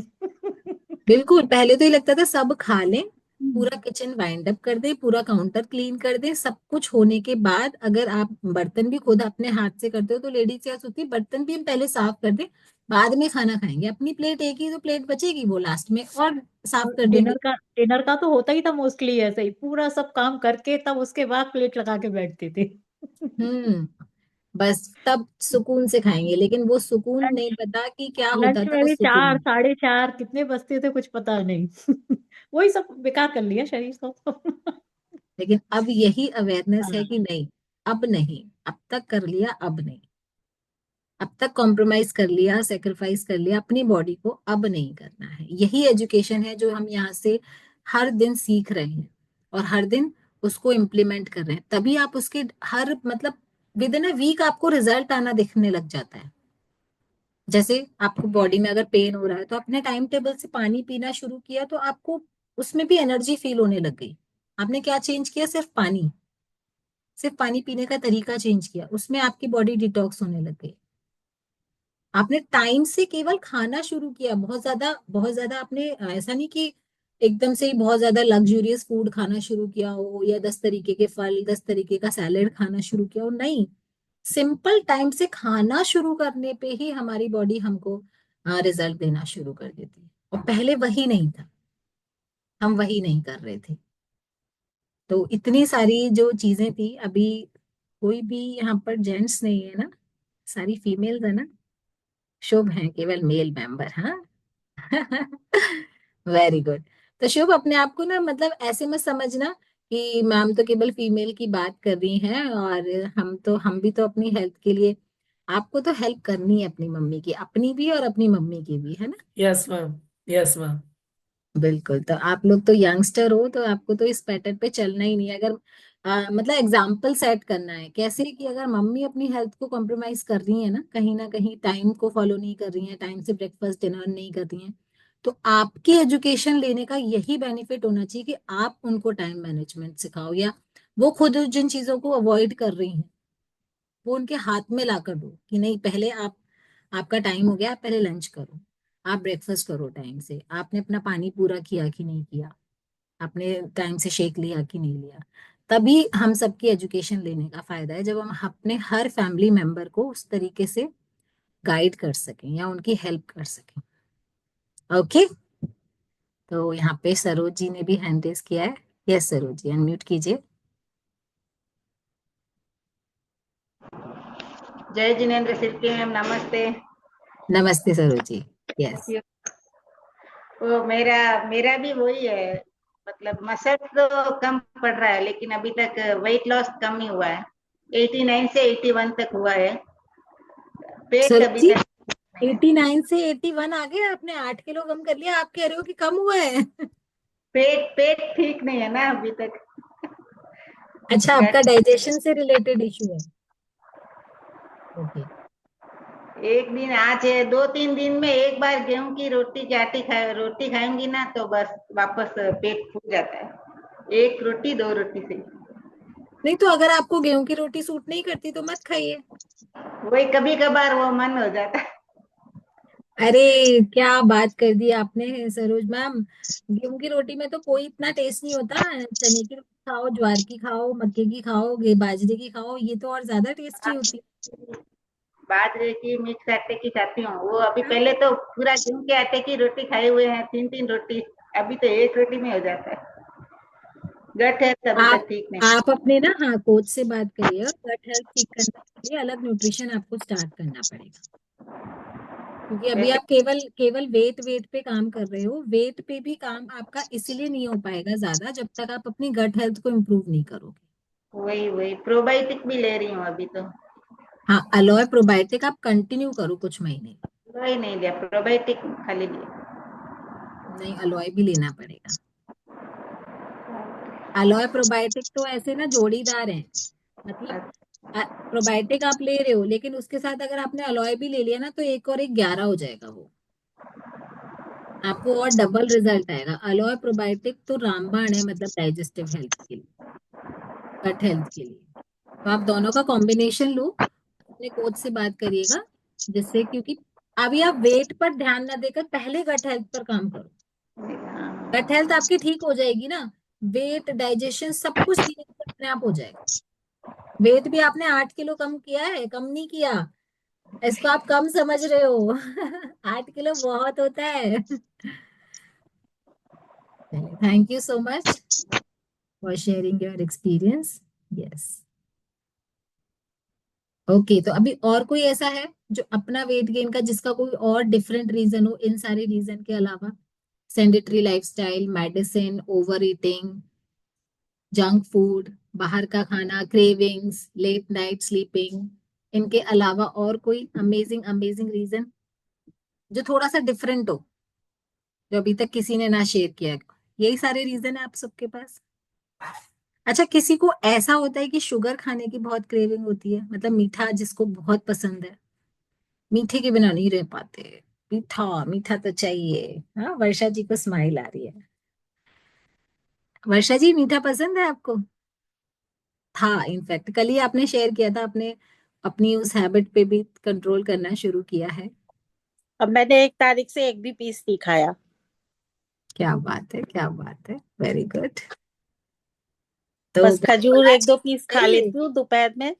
बिल्कुल, पहले तो ये लगता था सब खा लें, पूरा किचन वाइंड अप कर दें, पूरा काउंटर क्लीन कर दें, सब कुछ होने के बाद अगर आप बर्तन भी खुद अपने हाथ से करते हो, तो लेडीज क्या सोचती है, बर्तन भी हम पहले साफ कर दें, बाद में खाना खाएंगे, अपनी प्लेट एक ही तो प्लेट बचेगी, वो लास्ट में और साफ और कर देंगे। डिनर का तो होता ही था मोस्टली ऐसे ही, पूरा सब काम करके तब उसके बाद प्लेट लगा के बैठते थे। हम्म। बस तब सुकून से खाएंगे, लेकिन वो सुकून लंच नहीं पता कि क्या लंच होता था में भी उस सुकून चार में। साढ़े चार कितने बजते थे कुछ पता नहीं। वही सब बेकार कर लिया शरीर को। लेकिन अब यही अवेयरनेस है कि हाँ। नहीं, अब नहीं, अब तक कर लिया, अब नहीं, अब तक कॉम्प्रोमाइज कर लिया, सेक्रीफाइस कर लिया अपनी बॉडी को, अब नहीं करना है। यही एजुकेशन है जो हम यहाँ से हर दिन सीख रहे हैं, और हर दिन उसको इम्प्लीमेंट कर रहे हैं, तभी आप उसके हर मतलब विद इन अ वीक आपको रिजल्ट आना दिखने लग जाता है। जैसे आपको बॉडी में अगर पेन हो रहा है, तो अपने टाइम टेबल से पानी पीना शुरू किया, तो आपको उसमें भी एनर्जी फील होने लग गई। आपने क्या चेंज किया, सिर्फ पानी, सिर्फ पानी पीने का तरीका चेंज किया, उसमें आपकी बॉडी डिटॉक्स होने लग गई। आपने टाइम से केवल खाना शुरू किया, बहुत ज्यादा आपने ऐसा नहीं कि एकदम से ही बहुत ज्यादा लग्जूरियस फूड खाना शुरू किया हो, या 10 तरीके के फल, 10 तरीके का सैलेड खाना शुरू किया हो, नहीं। सिंपल टाइम से खाना शुरू करने पे ही हमारी बॉडी हमको रिजल्ट देना शुरू कर देती है, और पहले वही नहीं था, हम वही नहीं कर रहे थे। तो इतनी सारी जो चीजें थी, अभी कोई भी यहाँ पर जेंट्स नहीं है ना, सारी फीमेल्स है ना, शुभ है केवल मेल मेंबर, हाँ। Very good. तो शुभ, अपने आप को ना मतलब ऐसे मत समझना कि मैम तो केवल फीमेल की बात कर रही हैं, और हम भी तो अपनी हेल्थ के लिए, आपको तो हेल्प करनी है अपनी मम्मी की, अपनी भी और अपनी मम्मी की भी, है ना। Yes ma'am, yes ma'am. बिल्कुल। तो आप लोग तो यंगस्टर हो, तो आपको तो इस पैटर्न पे चलना ही नहीं है। अगर मतलब एग्जाम्पल सेट करना है कैसे, कि अगर मम्मी अपनी हेल्थ को कॉम्प्रोमाइज कर रही है ना कहीं टाइम को फॉलो नहीं कर रही है, टाइम से ब्रेकफास्ट डिनर नहीं कर रही हैं, तो आपकी एजुकेशन लेने का यही बेनिफिट होना चाहिए कि आप उनको टाइम मैनेजमेंट सिखाओ, या वो खुद जिन चीजों को अवॉइड कर रही हैं वो उनके हाथ में ला कर दो, कि नहीं पहले आप, आपका टाइम हो गया, आप पहले लंच करो, आप ब्रेकफास्ट करो टाइम से, आपने अपना पानी पूरा किया कि नहीं किया, आपने टाइम से शेक लिया कि नहीं लिया। तभी हम सबकी एजुकेशन लेने का फायदा है, जब हम अपने हर फैमिली मेंबर को उस तरीके से गाइड कर सकें या उनकी हेल्प कर सकें। ओके। तो यहाँ पे सरोज जी ने भी हैंड रेस किया है। यस सरोज जी, अनम्यूट कीजिए। जय जिनेन्द्र शिल्पी मैम, नमस्ते। नमस्ते सरोज जी। यस। वो मेरा मेरा भी वही है, मतलब मसल तो कम पड़ रहा है, लेकिन अभी तक वेट लॉस कम नहीं हुआ है। 89 से 81 तक हुआ है। पेट सरोज अभी जी, तक नहीं है। 89 से 81 आ गया, आपने 8 किलो कम कर लिया, आप कह रहे हो कि कम हुआ है। पेट पेट ठीक नहीं है ना अभी तक। अच्छा, आपका गट डाइजेशन से रिलेटेड इशू है। ओके। एक दिन आज है, 2-3 दिन में एक बार गेहूं की रोटी खाऊंगी ना, तो बस वापस पेट फूल जाता है। एक रोटी 2 रोटी से। नहीं तो अगर आपको गेहूं की रोटी सूट नहीं करती तो मत खाइए। वही कभी कभार वो मन हो जाता है। अरे, क्या बात कर दी आपने सरोज मैम। गेहूं की रोटी में तो कोई इतना टेस्ट नहीं होता। चने की रोटी खाओ, ज्वार की खाओ, मक्के की खाओ, बाजरे की खाओ, ये तो और ज्यादा टेस्टी होती बाजरे की मिक्स आटे की खाती हूँ। वो अभी है। पहले तो पूरा गेहूं के आटे की रोटी खाए हुए हैं, 3-3 रोटी। अभी तो एक रोटी में हो जाता है। गट है अभी आप तक ठीक नहीं। आप अपने ना, हाँ, कोच से बात करिए, और गट हेल्थ ठीक करने के लिए अलग न्यूट्रिशन आपको स्टार्ट करना पड़ेगा। क्योंकि अभी वैसे आप केवल केवल वेट पे काम कर रहे हो, वेट पे भी काम आपका इसीलिए नहीं हो पाएगा ज्यादा, जब तक आप अपनी गट हेल्थ को इम्प्रूव नहीं करोगे। वही वही प्रोबायोटिक भी ले रही हूँ अभी तो। हाँ, अलोए प्रोबायोटिक आप कंटिन्यू करो कुछ महीने। वही नहीं लिया, प्रोबायोटिक खाली लिया। नहीं, अलोए भी लेना पड़ेगा। अलोए प्रोबायोटिक तो ऐसे ना जोड़ीदार हैं, मतलब प्रोबायोटिक आप ले रहे हो, लेकिन उसके साथ अगर आपने अलोए भी ले लिया ना, तो एक और एक 11 हो जाएगा वो, आपको और डबल रिजल्ट आएगा। अलोए प्रोबायोटिक तो रामबाण है, मतलब डाइजेस्टिव हेल्थ के लिए, गट हेल्थ के लिए। तो आप दोनों का कॉम्बिनेशन लो, अपने कोच से बात करिएगा, जिससे, क्योंकि अभी आप वेट पर ध्यान ना देकर पहले गट हेल्थ पर काम करो। गट हेल्थ आपकी ठीक हो जाएगी ना, वेट, डाइजेशन, सब कुछ धीरे धीरे अपने आप हो जाएगा। वेट भी आपने 8 किलो कम किया है, कम नहीं किया, इसको आप कम समझ रहे हो। 8 किलो बहुत होता है। चलिए, thank you so much for sharing your experience. Yes. Okay, तो अभी और कोई ऐसा है जो अपना वेट गेन का, जिसका कोई और डिफरेंट रीजन हो इन सारे रीजन के अलावा? Sedentary lifestyle, medicine, over eating, junk food, बाहर का खाना, क्रेविंग्स, लेट नाइट स्लीपिंग, इनके अलावा और कोई अमेजिंग अमेजिंग रीजन जो थोड़ा सा डिफरेंट हो, जो अभी तक किसी ने ना शेयर किया? यही सारे रीजन है आप सबके पास? अच्छा, किसी को ऐसा होता है कि शुगर खाने की बहुत क्रेविंग होती है, मतलब मीठा जिसको बहुत पसंद है, मीठे के बिना नहीं रह पाते, मीठा मीठा तो चाहिए। हाँ, वर्षा जी को स्माइल आ रही है। वर्षा जी, मीठा पसंद है आपको? था, इनफैक्ट कल ही आपने शेयर किया था, आपने अपनी उस हैबिट पे भी कंट्रोल करना शुरू किया है। अब मैंने 1 तारीख से एक भी पीस नहीं खाया। क्या बात है, क्या बात है, वेरी गुड। तो बस घर खजूर वाला 1-2 चीज पीस खा चाहिए। लेती हूँ दोपहर में।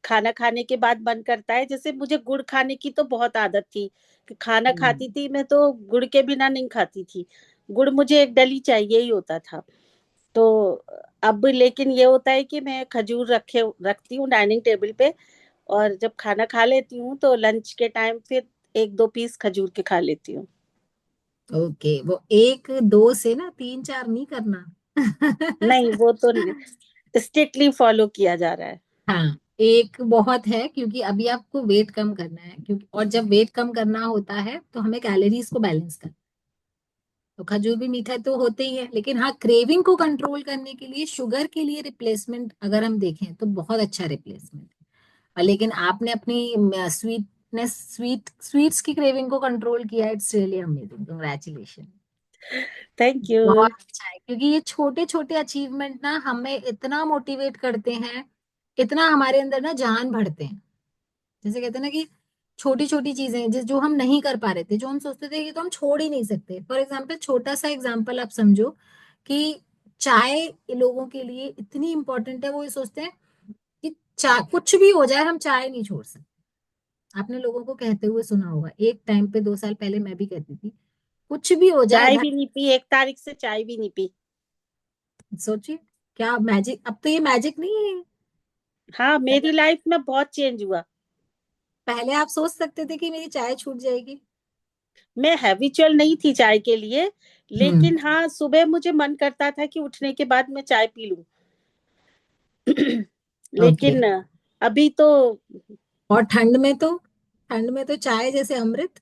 खाना खाने के बाद मन करता है, जैसे मुझे गुड़ खाने की तो बहुत आदत थी कि खाना खाती हम्म। थी मैं तो गुड़ के बिना नहीं खाती थी। गुड़ मुझे एक डली चाहिए ही होता था। तो अब लेकिन ये होता है कि मैं खजूर रखती हूँ डाइनिंग टेबल पे, और जब खाना खा लेती हूँ तो लंच के टाइम फिर 1-2 पीस खजूर के खा लेती हूँ। ओके, वो एक दो से ना तीन चार नहीं करना। नहीं, वो तो स्ट्रिक्टली फॉलो किया जा रहा है। हाँ, एक बहुत है, क्योंकि अभी आपको वेट कम करना है, क्योंकि और जब वेट कम करना होता है तो हमें कैलोरीज को बैलेंस करना। तो खजूर भी मीठा तो होते ही है, लेकिन हाँ, क्रेविंग को कंट्रोल करने के लिए शुगर के लिए रिप्लेसमेंट अगर हम देखें तो बहुत अच्छा रिप्लेसमेंट है। और लेकिन आपने अपनी स्वीट्स की क्रेविंग को कंट्रोल किया, it's really amazing, congratulation. Thank you. बहुत अच्छा है, क्योंकि ये छोटे छोटे अचीवमेंट ना हमें इतना मोटिवेट करते हैं, इतना हमारे अंदर ना जान भरते हैं। जैसे कहते हैं ना कि छोटी छोटी चीजें जिस जो हम नहीं कर पा रहे थे, जो हम सोचते थे कि तो हम छोड़ ही नहीं सकते। फॉर एग्जाम्पल, छोटा सा एग्जाम्पल आप समझो कि चाय लोगों के लिए इतनी इंपॉर्टेंट है, वो ये सोचते हैं कि चाय कुछ भी हो जाए हम चाय नहीं छोड़ सकते। आपने लोगों को कहते हुए सुना होगा, एक टाइम पे 2 साल पहले मैं भी कहती थी कुछ भी हो जाए चाय घर। भी नहीं पी, 1 तारीख से चाय भी नहीं पी। सोचिए क्या मैजिक, अब तो ये मैजिक नहीं है। हाँ, मेरी लाइफ में बहुत चेंज हुआ। पहले आप सोच सकते थे कि मेरी चाय छूट जाएगी। मैं हैबिचुअल नहीं थी चाय के लिए, हम्म। लेकिन हाँ, सुबह मुझे मन करता था कि उठने के बाद मैं चाय पी लूं। ओके। लेकिन अभी तो और ठंड में तो चाय जैसे अमृत।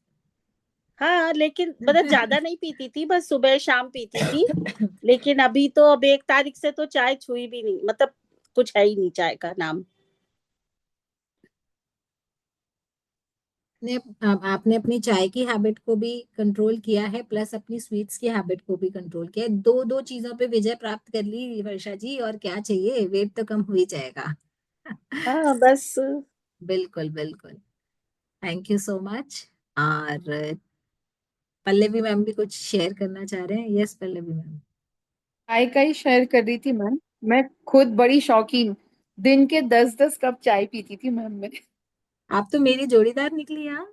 हाँ, लेकिन मतलब ज्यादा नहीं पीती थी, बस सुबह शाम पीती थी। लेकिन अभी तो अब 1 तारीख से तो चाय छुई भी नहीं, मतलब कुछ है ही नहीं चाय का नाम। ने आपने अपनी चाय की हैबिट को भी कंट्रोल किया है, प्लस अपनी स्वीट्स की हैबिट को भी कंट्रोल किया है। दो दो चीजों पे विजय प्राप्त कर ली वर्षा जी, और क्या चाहिए, वेट तो कम हो ही जाएगा। हाँ बस। बिल्कुल बिल्कुल। Thank you so much. और पल्लवी मैम भी कुछ शेयर करना चाह रहे हैं। Yes Pallavi ma'am. चाय का ही शेयर कर रही थी मैम। मैं खुद बड़ी शौकीन, दिन के 10-10 कप चाय पीती थी मैम मैं। आप तो मेरी जोड़ीदार निकली यार।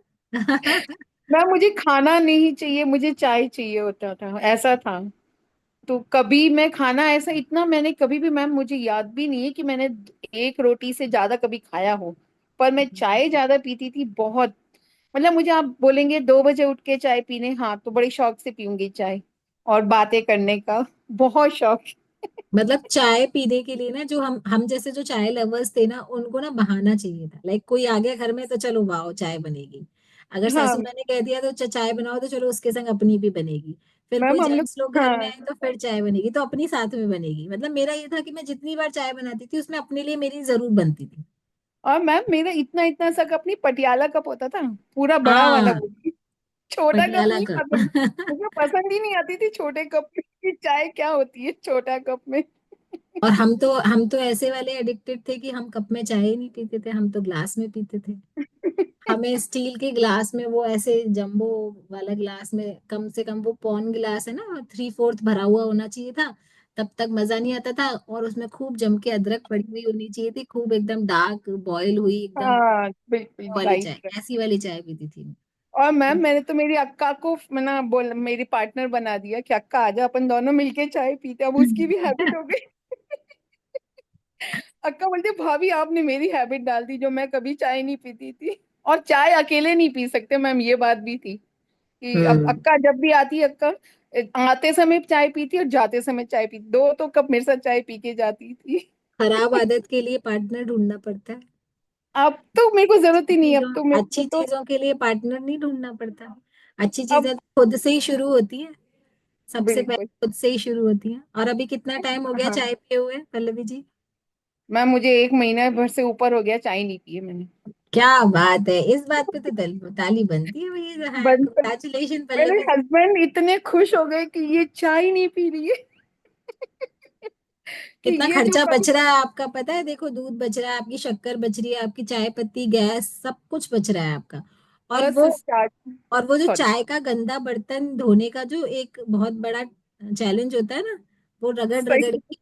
मैम मुझे खाना नहीं चाहिए, मुझे चाय चाहिए होता था, ऐसा था। तो कभी मैं खाना ऐसा इतना मैंने कभी भी मैम, मुझे याद भी नहीं है कि मैंने एक रोटी से ज्यादा कभी खाया हो। पर मैं चाय ज्यादा पीती थी बहुत। मतलब मुझे आप बोलेंगे 2 बजे उठ के चाय पीने, हाँ तो बड़े शौक से पीऊंगी चाय। और बातें करने का बहुत शौक। मतलब चाय पीने के लिए ना, जो हम जैसे जो चाय लवर्स थे ना, उनको ना बहाना चाहिए था। लाइक कोई आ गया घर में तो चलो वाह चाय बनेगी। अगर हाँ सासू माँ ने कह दिया तो चाय बनाओ, तो चलो उसके संग अपनी भी बनेगी। फिर कोई मैम हम लोग। जेंट्स लोग घर में हाँ। आए तो फिर चाय बनेगी, तो अपनी साथ में बनेगी। मतलब मेरा ये था कि मैं जितनी बार चाय बनाती थी उसमें अपने लिए मेरी जरूर बनती थी। और मैम मेरा इतना इतना सा कप नहीं, पटियाला कप होता था, पूरा बड़ा वाला हाँ, वो भी। छोटा कप पटियाला नहीं का। पसंद। मुझे पसंद ही नहीं आती थी छोटे कप की चाय, क्या होती है छोटा कप में। और हम तो ऐसे वाले एडिक्टेड थे कि हम कप में चाय ही नहीं पीते थे, हम तो ग्लास में पीते थे। हमें स्टील के ग्लास में, वो ऐसे जंबो वाला ग्लास में, कम से कम वो पॉन ग्लास है ना, 3/4 भरा हुआ होना चाहिए था। तब तक मजा नहीं आता था, और उसमें खूब जम के अदरक पड़ी हुई होनी चाहिए थी, खूब एकदम डार्क बॉयल हुई एकदम, हाँ बिल्कुल वो वाली राइट। चाय, ऐसी वाली चाय पीती थी मैं। और मैम मैंने तो मेरी अक्का को मैंने बोल मेरी पार्टनर बना दिया कि अक्का आजा अपन दोनों मिलके चाय पीते, अब उसकी भी हैबिट हो गई। अक्का बोलती भाभी आपने मेरी हैबिट डाल दी, जो मैं कभी चाय नहीं पीती थी। और चाय अकेले नहीं पी सकते मैम, ये बात भी थी कि अब हम्म। अक्का जब भी आती है, अक्का आते समय चाय पीती और जाते समय चाय पीती, 2 तो कप मेरे साथ चाय पी के जाती थी। खराब आदत के लिए पार्टनर ढूंढना पड़ता है। अब तो मेरे को जरूरत ही नहीं है, अब तो मेरे को अच्छी तो। चीजों के लिए पार्टनर नहीं ढूंढना पड़ता। अच्छी अब चीजें तो खुद से ही शुरू होती है। सबसे पहले बिल्कुल। खुद से ही शुरू होती है। और अभी कितना टाइम हो गया हाँ चाय पिए हुए पल्लवी जी? मैम मुझे 1 महीना भर से ऊपर हो गया, चाय नहीं पी है मैंने। क्या बात है, इस बात पे तो ताली बनती है भैया। हाँ, बंद कर। कंग्रेचुलेशन मेरे पल्लवी जी। हस्बैंड इतने खुश हो गए कि ये चाय नहीं पी रही है। कि कितना ये जो खर्चा कभी। बच रहा है आपका पता है? देखो, दूध बच रहा है, आपकी शक्कर बच रही है, आपकी चाय पत्ती, गैस, सब कुछ बच रहा है आपका। और बस वो स्टार्ट। और वो जो सॉरी। चाय का गंदा बर्तन धोने का जो एक बहुत बड़ा चैलेंज होता है ना, वो रगड़ रगड़ सही। के,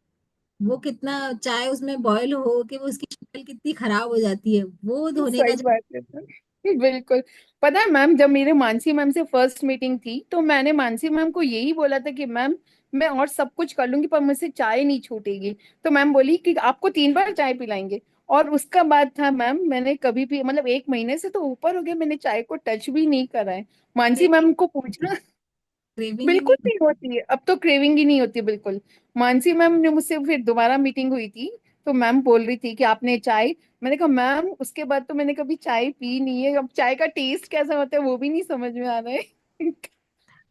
वो कितना चाय उसमें बॉयल हो के वो उसकी शक्ल कितनी खराब हो जाती है, वो धोने का सही जो। बात है सर। बिल्कुल। पता है मैम, जब मेरे मानसी मैम से फर्स्ट मीटिंग थी तो मैंने मानसी मैम को यही बोला था कि मैम मैं और सब कुछ कर लूंगी पर मुझसे चाय नहीं छूटेगी। तो मैम बोली कि आपको 3 बार चाय पिलाएंगे। और उसका बाद था मैम, मैंने कभी भी मतलब 1 महीने से तो ऊपर हो गया मैंने चाय को टच भी नहीं करा है। मानसी मैम को पूछना। क्रेविंग ही बिल्कुल नहीं। नहीं होती है, अब तो क्रेविंग ही नहीं होती बिल्कुल। मानसी मैम ने मुझसे फिर दोबारा मीटिंग हुई थी तो मैम बोल रही थी कि आपने चाय, मैंने कहा मैम उसके बाद तो मैंने कभी चाय पी नहीं है, अब चाय का टेस्ट कैसा होता है वो भी नहीं समझ में आ रहा है। वो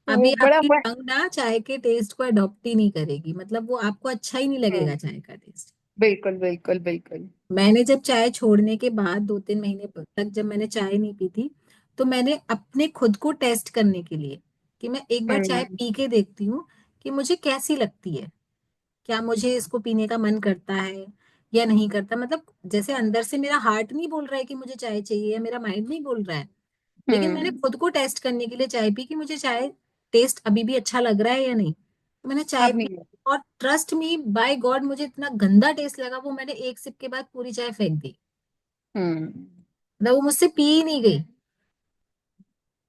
अभी बड़ा आपकी टंग ना चाय के टेस्ट को अडॉप्ट ही नहीं करेगी, मतलब वो आपको अच्छा ही नहीं लगेगा हम्म, चाय का टेस्ट। बिल्कुल बिल्कुल बिल्कुल। मैंने जब चाय छोड़ने के बाद 2-3 महीने तक जब मैंने चाय नहीं पी थी, तो मैंने अपने खुद को टेस्ट करने के लिए कि मैं एक बार चाय हम्म पी के देखती हूँ कि मुझे कैसी लगती है, क्या मुझे इसको पीने का मन करता है या नहीं करता। मतलब जैसे अंदर से मेरा हार्ट नहीं बोल रहा है कि मुझे चाय चाहिए, या मेरा माइंड नहीं बोल रहा है, लेकिन मैंने हम्म। खुद को टेस्ट करने के लिए चाय पी कि मुझे चाय टेस्ट अभी भी अच्छा लग रहा है या नहीं। तो मैंने चाय अब पी, नहीं है। और ट्रस्ट मी बाय गॉड मुझे इतना गंदा टेस्ट लगा, वो मैंने एक सिप के बाद पूरी चाय फेंक दी। हम्म। मतलब वो मुझसे पी ही नहीं गई।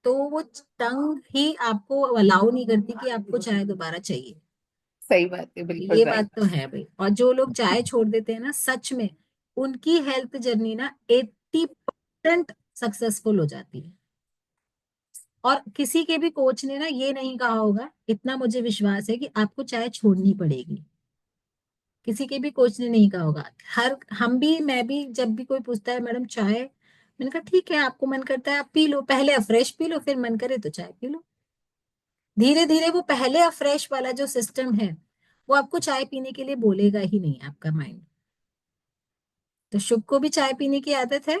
तो वो टंग ही आपको अलाउ नहीं करती कि आपको चाय दोबारा चाहिए। सही बात है, बिल्कुल ये बात राइट। तो है भाई। और जो लोग चाय छोड़ देते हैं ना, सच में उनकी हेल्थ जर्नी ना 80% सक्सेसफुल हो जाती है। और किसी के भी कोच ने ना ये नहीं कहा होगा, इतना मुझे विश्वास है, कि आपको चाय छोड़नी पड़ेगी। किसी के भी कोच ने नहीं कहा होगा। हर हम भी, मैं भी, जब भी कोई पूछता है मैडम चाय, मैंने कहा ठीक है, आपको मन करता है आप पी लो, पहले अफ्रेश पी लो, फिर मन करे तो चाय पी लो। धीरे धीरे वो पहले अफ्रेश वाला जो सिस्टम है, वो आपको चाय पीने के लिए बोलेगा ही नहीं, आपका माइंड। तो शुभ को भी चाय पीने की आदत है।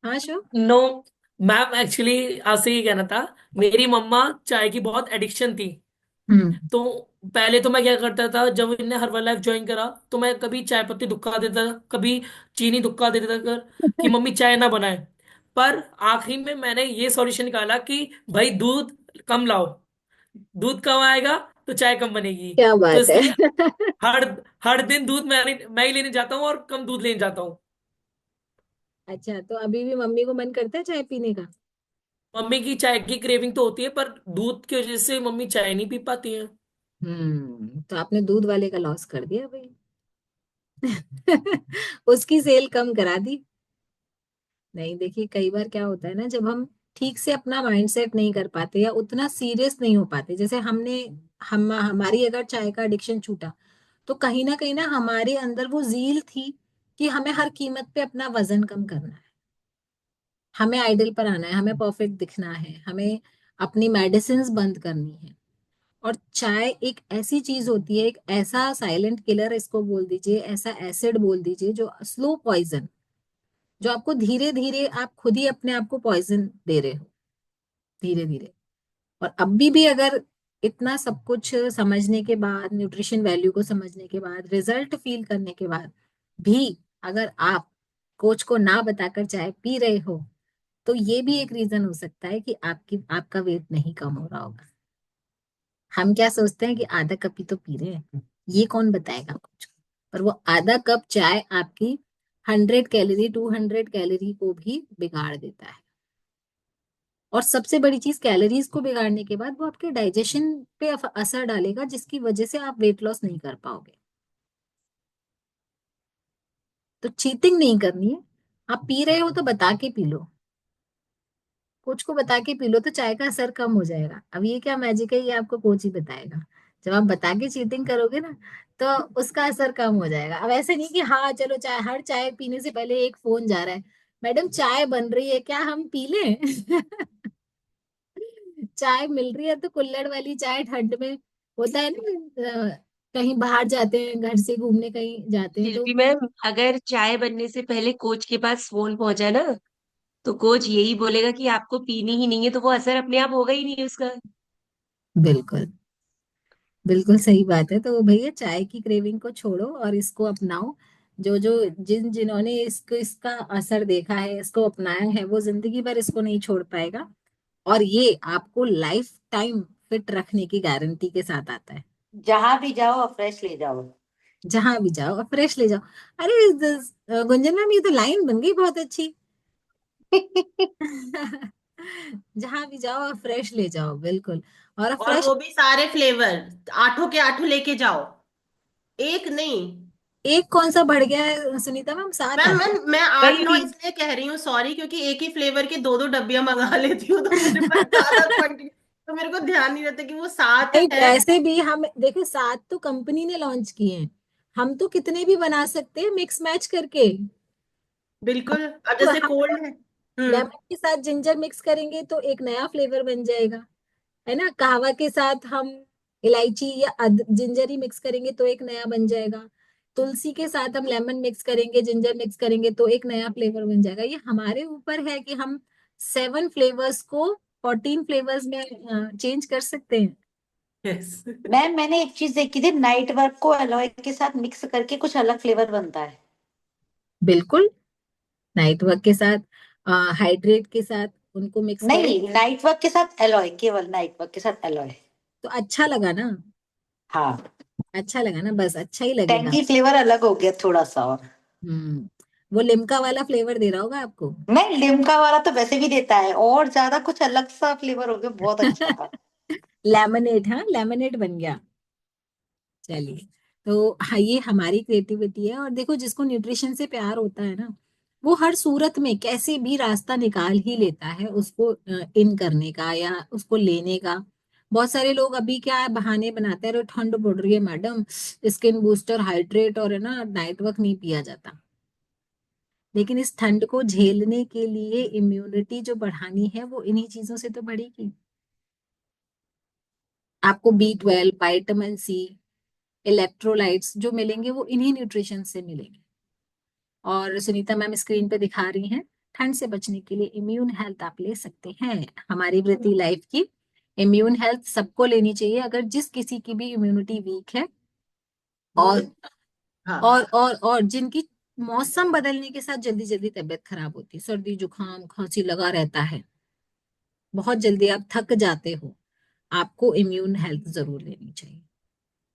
हाँ शुभ। नो मैम, एक्चुअली आपसे ये कहना था, मेरी मम्मा चाय की बहुत एडिक्शन थी। हम्म। तो पहले तो मैं क्या करता था, जब इनने हर्बल लाइफ ज्वाइन करा तो मैं कभी चाय पत्ती दुक्का देता था, कभी चीनी दुक्का देता था कि मम्मी चाय ना बनाए। पर आखिरी में मैंने ये सॉल्यूशन निकाला कि भाई दूध कम लाओ, दूध कम आएगा तो चाय कम बनेगी। क्या तो बात है। इसलिए हर हर दिन दूध मैं ही लेने जाता हूँ और कम दूध लेने जाता हूँ। अच्छा, तो अभी भी मम्मी को मन करता है चाय पीने का? मम्मी की चाय की क्रेविंग तो होती है, पर दूध की वजह से मम्मी चाय नहीं पी पाती है। तो आपने दूध वाले का लॉस कर दिया भाई। उसकी सेल कम करा दी। नहीं देखिए, कई बार क्या होता है ना, जब हम ठीक से अपना माइंडसेट नहीं कर पाते या उतना सीरियस नहीं हो पाते, जैसे हमारी अगर चाय का एडिक्शन छूटा, तो कहीं ना हमारे अंदर वो जील थी कि हमें हर कीमत पे अपना वजन कम करना है, हमें आइडल पर आना है, हमें परफेक्ट दिखना है, हमें अपनी मेडिसिन बंद करनी है। और चाय एक ऐसी चीज होती है, एक ऐसा साइलेंट किलर इसको बोल दीजिए, ऐसा एसिड बोल दीजिए, जो स्लो पॉइजन, जो आपको धीरे धीरे, आप खुद ही अपने आप को पॉइजन दे रहे हो धीरे धीरे। और अभी भी अगर इतना सब कुछ समझने के बाद, न्यूट्रिशन वैल्यू को समझने के बाद, रिजल्ट फील करने के बाद भी, अगर आप कोच को ना बताकर चाय पी रहे हो, तो ये भी एक रीजन हो सकता है कि आपका वेट नहीं कम हो रहा होगा। हम क्या सोचते हैं कि आधा कप ही तो पी रहे हैं, ये कौन बताएगा कुछ। पर वो आधा कप चाय आपकी 100 कैलोरी, 200 कैलोरी को भी बिगाड़ देता है। और सबसे बड़ी चीज, कैलोरीज को बिगाड़ने के बाद वो आपके डाइजेशन पे असर डालेगा, जिसकी वजह से आप वेट लॉस नहीं कर पाओगे। तो चीटिंग नहीं करनी है। आप पी रहे हो तो बता के पी लो, कोच को बता के पी लो, तो चाय का असर कम हो जाएगा। अब ये क्या मैजिक है, ये आपको कोच ही बताएगा। जब आप बता के चीटिंग करोगे ना, तो उसका असर कम हो जाएगा। अब ऐसे नहीं कि हाँ चलो चाय, हर चाय पीने से पहले एक फोन जा रहा है, मैडम चाय बन रही है क्या हम पी लें? चाय मिल रही है तो कुल्हड़ वाली चाय ठंड में, होता है ना, कहीं बाहर जाते हैं, घर से घूमने कहीं जाते हैं फिर तो। भी मैम, अगर चाय बनने से पहले कोच के पास फोन पहुंचा ना, तो कोच यही बोलेगा कि आपको पीनी ही नहीं है, तो वो असर अपने आप होगा ही नहीं उसका। बिल्कुल, बिल्कुल सही बात है। तो भैया चाय की क्रेविंग को छोड़ो और इसको अपनाओ। जो जो जिन्होंने इसको इसका असर देखा है, इसको अपनाया है, वो जिंदगी भर इसको नहीं छोड़ पाएगा। और ये आपको लाइफ टाइम फिट रखने की गारंटी के साथ आता है। जहां भी जाओ फ्रेश ले जाओ। जहां भी जाओ और फ्रेश ले जाओ। अरे गुंजन मैम, ये तो लाइन बन गई बहुत अच्छी। जहां भी जाओ और फ्रेश ले जाओ, बिल्कुल। और और फ्रेश वो भी सारे फ्लेवर, आठों के आठों लेके जाओ, एक नहीं। एक कौन सा बढ़ गया है सुनीता मैम, सात मैम है। मैम मैं आठ वही नौ भी इसलिए कह रही हूँ, सॉरी, क्योंकि एक ही फ्लेवर के दो दो डब्बियां मंगा लेती हूँ, तो मेरे पास ज्यादा क्वांटिटी, तो मेरे को ध्यान नहीं रहता कि वो सात नहीं, है। वैसे भी हम देखो, सात तो कंपनी ने लॉन्च किए हैं। हम तो कितने भी बना सकते हैं मिक्स मैच करके। बिल्कुल, अब तो जैसे हम कोल्ड है। लेमन के साथ जिंजर मिक्स करेंगे तो एक नया फ्लेवर बन जाएगा, है ना। कहवा के साथ हम इलायची या जिंजर ही मिक्स करेंगे तो एक नया बन जाएगा। तुलसी के साथ हम लेमन मिक्स करेंगे, जिंजर मिक्स करेंगे तो एक नया फ्लेवर बन जाएगा। ये हमारे ऊपर है कि हम 7 फ्लेवर्स को 14 फ्लेवर्स में चेंज कर सकते हैं। यस। मैम मैंने एक चीज देखी थी, नाइट वर्क को एलॉय के साथ मिक्स करके कुछ अलग फ्लेवर बनता है। बिल्कुल, नाइट वर्क के साथ, हाइड्रेट के साथ उनको मिक्स करें नहीं, नाइट वर्क के साथ एलॉय, केवल नाइट वर्क के साथ एलॉय। तो अच्छा लगा ना। हाँ, अच्छा लगा ना, बस अच्छा ही लगेगा। टैंगी फ्लेवर अलग हो गया थोड़ा सा। और वो लिम्का वाला फ्लेवर दे रहा होगा आपको। नहीं, लिम्का वाला तो वैसे भी देता है, और ज्यादा कुछ अलग सा फ्लेवर हो गया, बहुत अच्छा था। लेमनेट, हाँ लेमनेट बन गया। चलिए, तो हाँ, ये हमारी क्रिएटिविटी है। और देखो, जिसको न्यूट्रिशन से प्यार होता है ना, वो हर सूरत में कैसे भी रास्ता निकाल ही लेता है उसको इन करने का या उसको लेने का। बहुत सारे लोग अभी क्या है, बहाने बनाते हैं, अरे ठंड पड़ रही है मैडम, स्किन बूस्टर हाइड्रेट और है ना नाइट वर्क नहीं पिया जाता। लेकिन इस ठंड को झेलने के लिए इम्यूनिटी जो बढ़ानी है वो इन्हीं चीजों से तो बढ़ेगी। आपको B12, विटामिन सी, इलेक्ट्रोलाइट्स जो मिलेंगे वो इन्हीं न्यूट्रिशन से मिलेंगे। और सुनीता मैम स्क्रीन पे दिखा रही हैं, ठंड से बचने के लिए इम्यून हेल्थ आप ले सकते हैं। हमारी वृत्ति लाइफ की इम्यून हेल्थ सबको लेनी चाहिए, अगर जिस किसी की भी इम्यूनिटी वीक है। और हाँ, और जिनकी मौसम बदलने के साथ जल्दी जल्दी तबीयत खराब होती है, सर्दी जुकाम खांसी लगा रहता है, बहुत जल्दी आप थक जाते हो, आपको इम्यून हेल्थ जरूर लेनी चाहिए।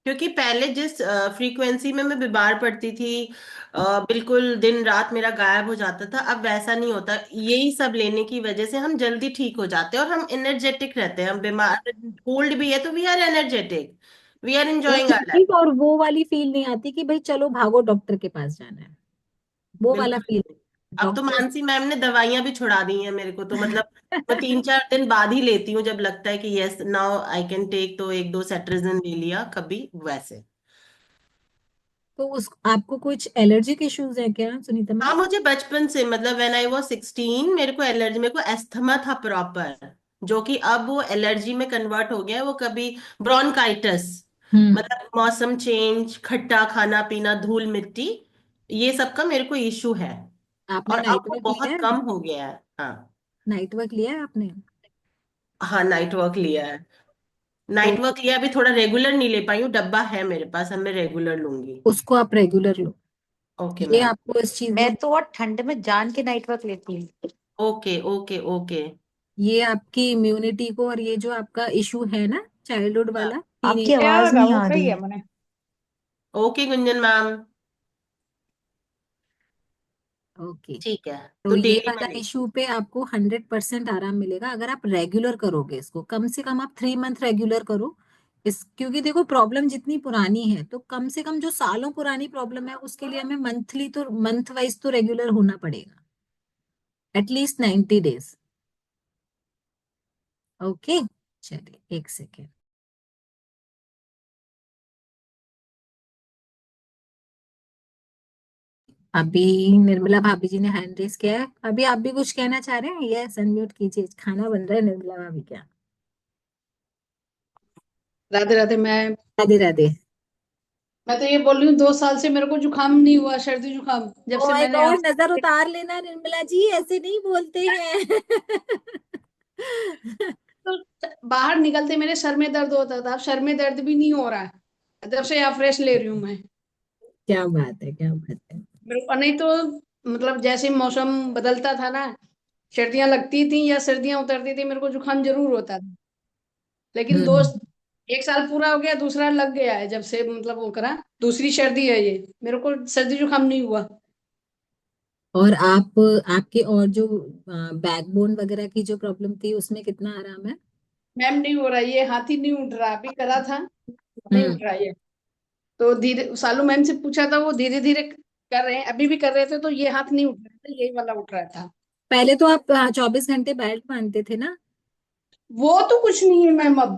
क्योंकि पहले जिस फ्रीक्वेंसी में मैं बीमार पड़ती थी, बिल्कुल दिन रात मेरा गायब हो जाता था, अब वैसा नहीं होता। यही सब लेने की वजह से हम जल्दी ठीक हो जाते हैं और हम एनर्जेटिक रहते हैं। हम बीमार कोल्ड भी है तो we are energetic, we are enjoying our life. ठीक, और वो वाली फील नहीं आती कि भाई चलो भागो डॉक्टर के पास जाना है, वो वाला बिल्कुल। फील। अब तो डॉक्टर मानसी मैम ने दवाइयां भी छुड़ा दी हैं मेरे को, तो मतलब मैं 3-4 दिन बाद ही लेती हूँ, जब लगता है कि yes now I can take, तो एक दो सेट्रिजिन ले लिया कभी वैसे। तो उस आपको कुछ एलर्जिक इश्यूज है क्या सुनीता हाँ, मैम? मुझे बचपन से, मतलब व्हेन आई वाज 16 मेरे को एलर्जी, मेरे को एस्थमा था प्रॉपर, जो कि अब वो एलर्जी में कन्वर्ट हो गया है। वो कभी ब्रोंकाइटिस, हम्म। मतलब मौसम चेंज, खट्टा खाना पीना, धूल मिट्टी, ये सब का मेरे को इशू है। आपने और अब नाइट वो वर्क लिया बहुत है? कम हो गया है। हाँ। नाइट वर्क लिया है आपने? हाँ, नाइट वर्क लिया है। तो नाइट वर्क लिया, अभी थोड़ा रेगुलर नहीं ले पाई हूँ, डब्बा है मेरे पास, अब मैं रेगुलर लूंगी। उसको आप रेगुलर लो। ओके ये मैम। आपको इस चीज में, मैं तो और ठंड में जान के नाइट वर्क लेती हूँ। Okay okay okay. ये आपकी इम्यूनिटी को, और ये जो आपका इशू है ना चाइल्डहुड हाँ, वाला, आपकी टीनेज। आवाज होगा, नहीं वो आ सही रही। है मैंने। Okay Gunjan ma'am. ओके। ठीक है, तो तो ये डेली में वाला ले। इशू पे आपको 100% आराम मिलेगा अगर आप रेगुलर करोगे इसको। कम से कम आप 3 मंथ रेगुलर करो इस, क्योंकि देखो प्रॉब्लम जितनी पुरानी है तो कम से कम जो सालों पुरानी प्रॉब्लम है उसके लिए हमें मंथली तो मंथ वाइज तो रेगुलर होना पड़ेगा, एटलीस्ट 90 डेज। ओके, चलिए एक सेकेंड। अभी निर्मला भाभी जी ने हैंड रेस किया है, अभी आप भी कुछ कहना चाह रहे हैं? यस, अनम्यूट कीजिए, खाना बन रहा है निर्मला भाभी क्या। राधे राधे। राधे राधे। मैं तो ये बोल रही हूँ, 2 साल से मेरे को जुकाम नहीं हुआ, सर्दी जुकाम, जब ओ से माय मैंने गॉड, नजर आपसे। उतार लेना निर्मला जी, ऐसे नहीं बोलते हैं। तो बाहर निकलते मेरे सर में दर्द होता था, अब सर में दर्द भी नहीं हो रहा है जब से यहाँ फ्रेश ले रही हूँ मैं। क्या बात है, क्या बात है। मेरे को नहीं तो मतलब जैसे मौसम बदलता था ना, सर्दियां लगती थी या सर्दियां उतरती थी, मेरे को जुकाम जरूर होता था। लेकिन हम्म। दोस्त, एक साल पूरा हो गया, दूसरा लग गया है जब से मतलब वो करा, दूसरी सर्दी है ये, मेरे को सर्दी जुकाम नहीं हुआ। और आप, आपके और जो बैकबोन वगैरह की जो प्रॉब्लम थी उसमें कितना आराम है? मैम नहीं हो रहा, ये हाथ ही नहीं उठ रहा, अभी करा था, नहीं हम्म। उठ रहा ये। तो धीरे सालू मैम से पूछा था, वो धीरे धीरे कर रहे हैं, अभी भी कर रहे थे, तो ये हाथ नहीं उठ रहा था, यही वाला उठ रहा था। पहले तो आप 24 घंटे बेल्ट बांधते थे ना? वो तो कुछ नहीं है मैम अब।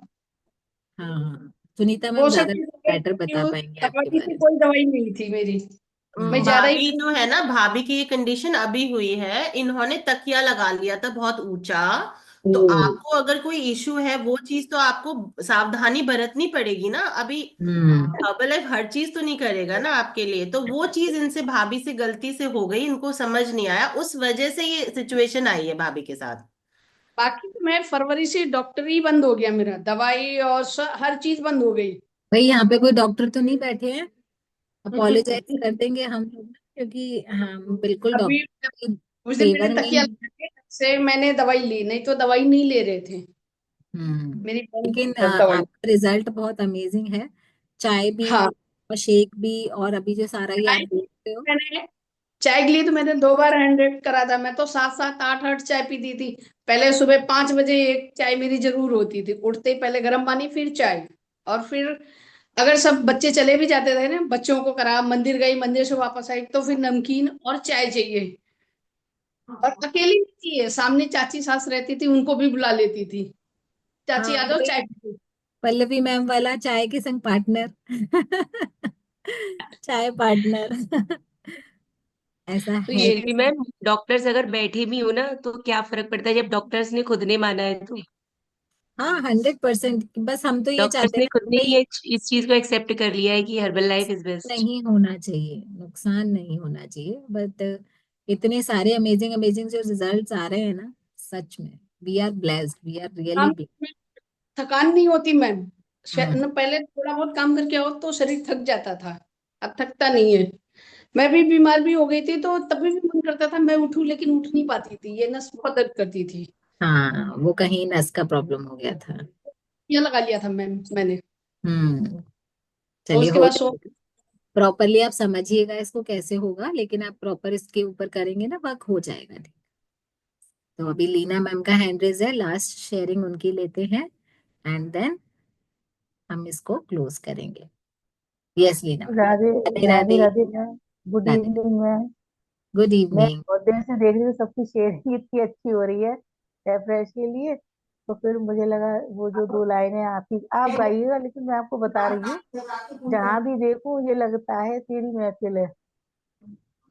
हाँ हाँ, सुनीता वो मैम ज्यादा सर्टिफिकेट बेटर की बता वो पाएंगे आपके दवाई थी, बारे में। कोई दवाई नहीं थी मेरी। मैं ज्यादा ही भाभी जो है ना, भाभी की ये कंडीशन अभी हुई है, इन्होंने तकिया लगा लिया था बहुत ऊंचा। ओ। तो आपको अगर कोई इशू है, वो चीज तो आपको सावधानी बरतनी पड़ेगी ना अभी। हम्म। हर्बल लाइफ हर चीज तो नहीं करेगा ना आपके लिए, तो वो चीज इनसे भाभी से गलती से हो गई, इनको समझ नहीं आया, उस वजह से ये सिचुएशन आई है भाभी के साथ। बाकी तो मैं फरवरी से डॉक्टर ही बंद हो गया, मेरा दवाई और हर चीज बंद हो गई। भाई यहाँ पे कोई डॉक्टर तो नहीं बैठे हैं? अपोलोजाइज कर देंगे हम लोग, क्योंकि हम बिल्कुल अभी डॉक्टर की उस दिन मैंने फेवर में तकिया ही। लगा के तब से मैंने दवाई ली, नहीं तो दवाई नहीं ले रहे थे। हम्म। मेरी बंद लेकिन है दवाई। आपका रिजल्ट बहुत अमेजिंग है। चाय भी हाँ, और शेक भी, और अभी जो सारा ये आप चाय देख रहे हो। मैंने चाय के लिए तो मैंने 2 बार 100 करा था, मैं तो 7 7 8 8 चाय पीती थी। पहले सुबह 5 बजे एक चाय मेरी जरूर होती थी, उठते ही पहले गर्म पानी फिर चाय। और फिर अगर सब बच्चे चले भी जाते थे ना, बच्चों को करा, मंदिर गई, मंदिर से वापस आई, तो फिर नमकीन और चाय चाहिए। और अकेली नहीं चाहिए, सामने चाची सास रहती थी, उनको भी बुला लेती थी, चाची हाँ, आ जाओ चाय पी लो। पल्लवी मैम वाला चाय के संग पार्टनर। चाय पार्टनर। ऐसा तो है। ये फिर भी मैम, डॉक्टर्स अगर बैठे भी हो ना तो क्या फर्क पड़ता है जब डॉक्टर्स ने खुद ने माना है तो। हाँ, 100%। बस हम तो ये डॉक्टर्स चाहते हैं ने ना खुद कि ने भाई ही इस चीज को एक्सेप्ट कर लिया है कि हर्बल लाइफ इज बेस्ट। नहीं होना चाहिए, नुकसान नहीं होना चाहिए, बट इतने सारे अमेजिंग अमेजिंग जो रिजल्ट्स आ रहे हैं ना, सच में we are blessed, we are really काम ब्लेस्ड। में थकान नहीं होती मैम। पहले थोड़ा बहुत काम करके आओ तो शरीर थक जाता था, अब थकता नहीं है। मैं भी बीमार भी हो गई थी, तो तभी भी मन करता था मैं उठूं, लेकिन उठ नहीं पाती थी, ये नस बहुत दर्द करती थी। हाँ, वो कहीं नस का प्रॉब्लम हो गया था। ये लगा लिया था मैम मैंने। हम्म। तो चलिए, उसके हो बाद सो जाएगा। प्रॉपरली आप समझिएगा इसको कैसे होगा, लेकिन आप प्रॉपर इसके ऊपर करेंगे ना, वर्क हो जाएगा, ठीक। तो अभी लीना मैम का हैंड रेज है, लास्ट शेयरिंग उनकी लेते हैं, एंड देन हम इसको क्लोज करेंगे। Yes Leena ma'am. Radhe Radhe Radhe Radhe. Radhe ma'am. Good Radhe. Evening ma'am. Good मैं इवनिंग। बहुत देर से देख रही हूँ, सबकी शेयरिंग इतनी अच्छी हो रही है रेफ्रेश के लिए। तो फिर मुझे लगा वो जो 2 लाइनें आप गाइएगा, लेकिन मैं आपको बता रही हूँ, जहां भी देखूं ये लगता है तेरी महफिल है।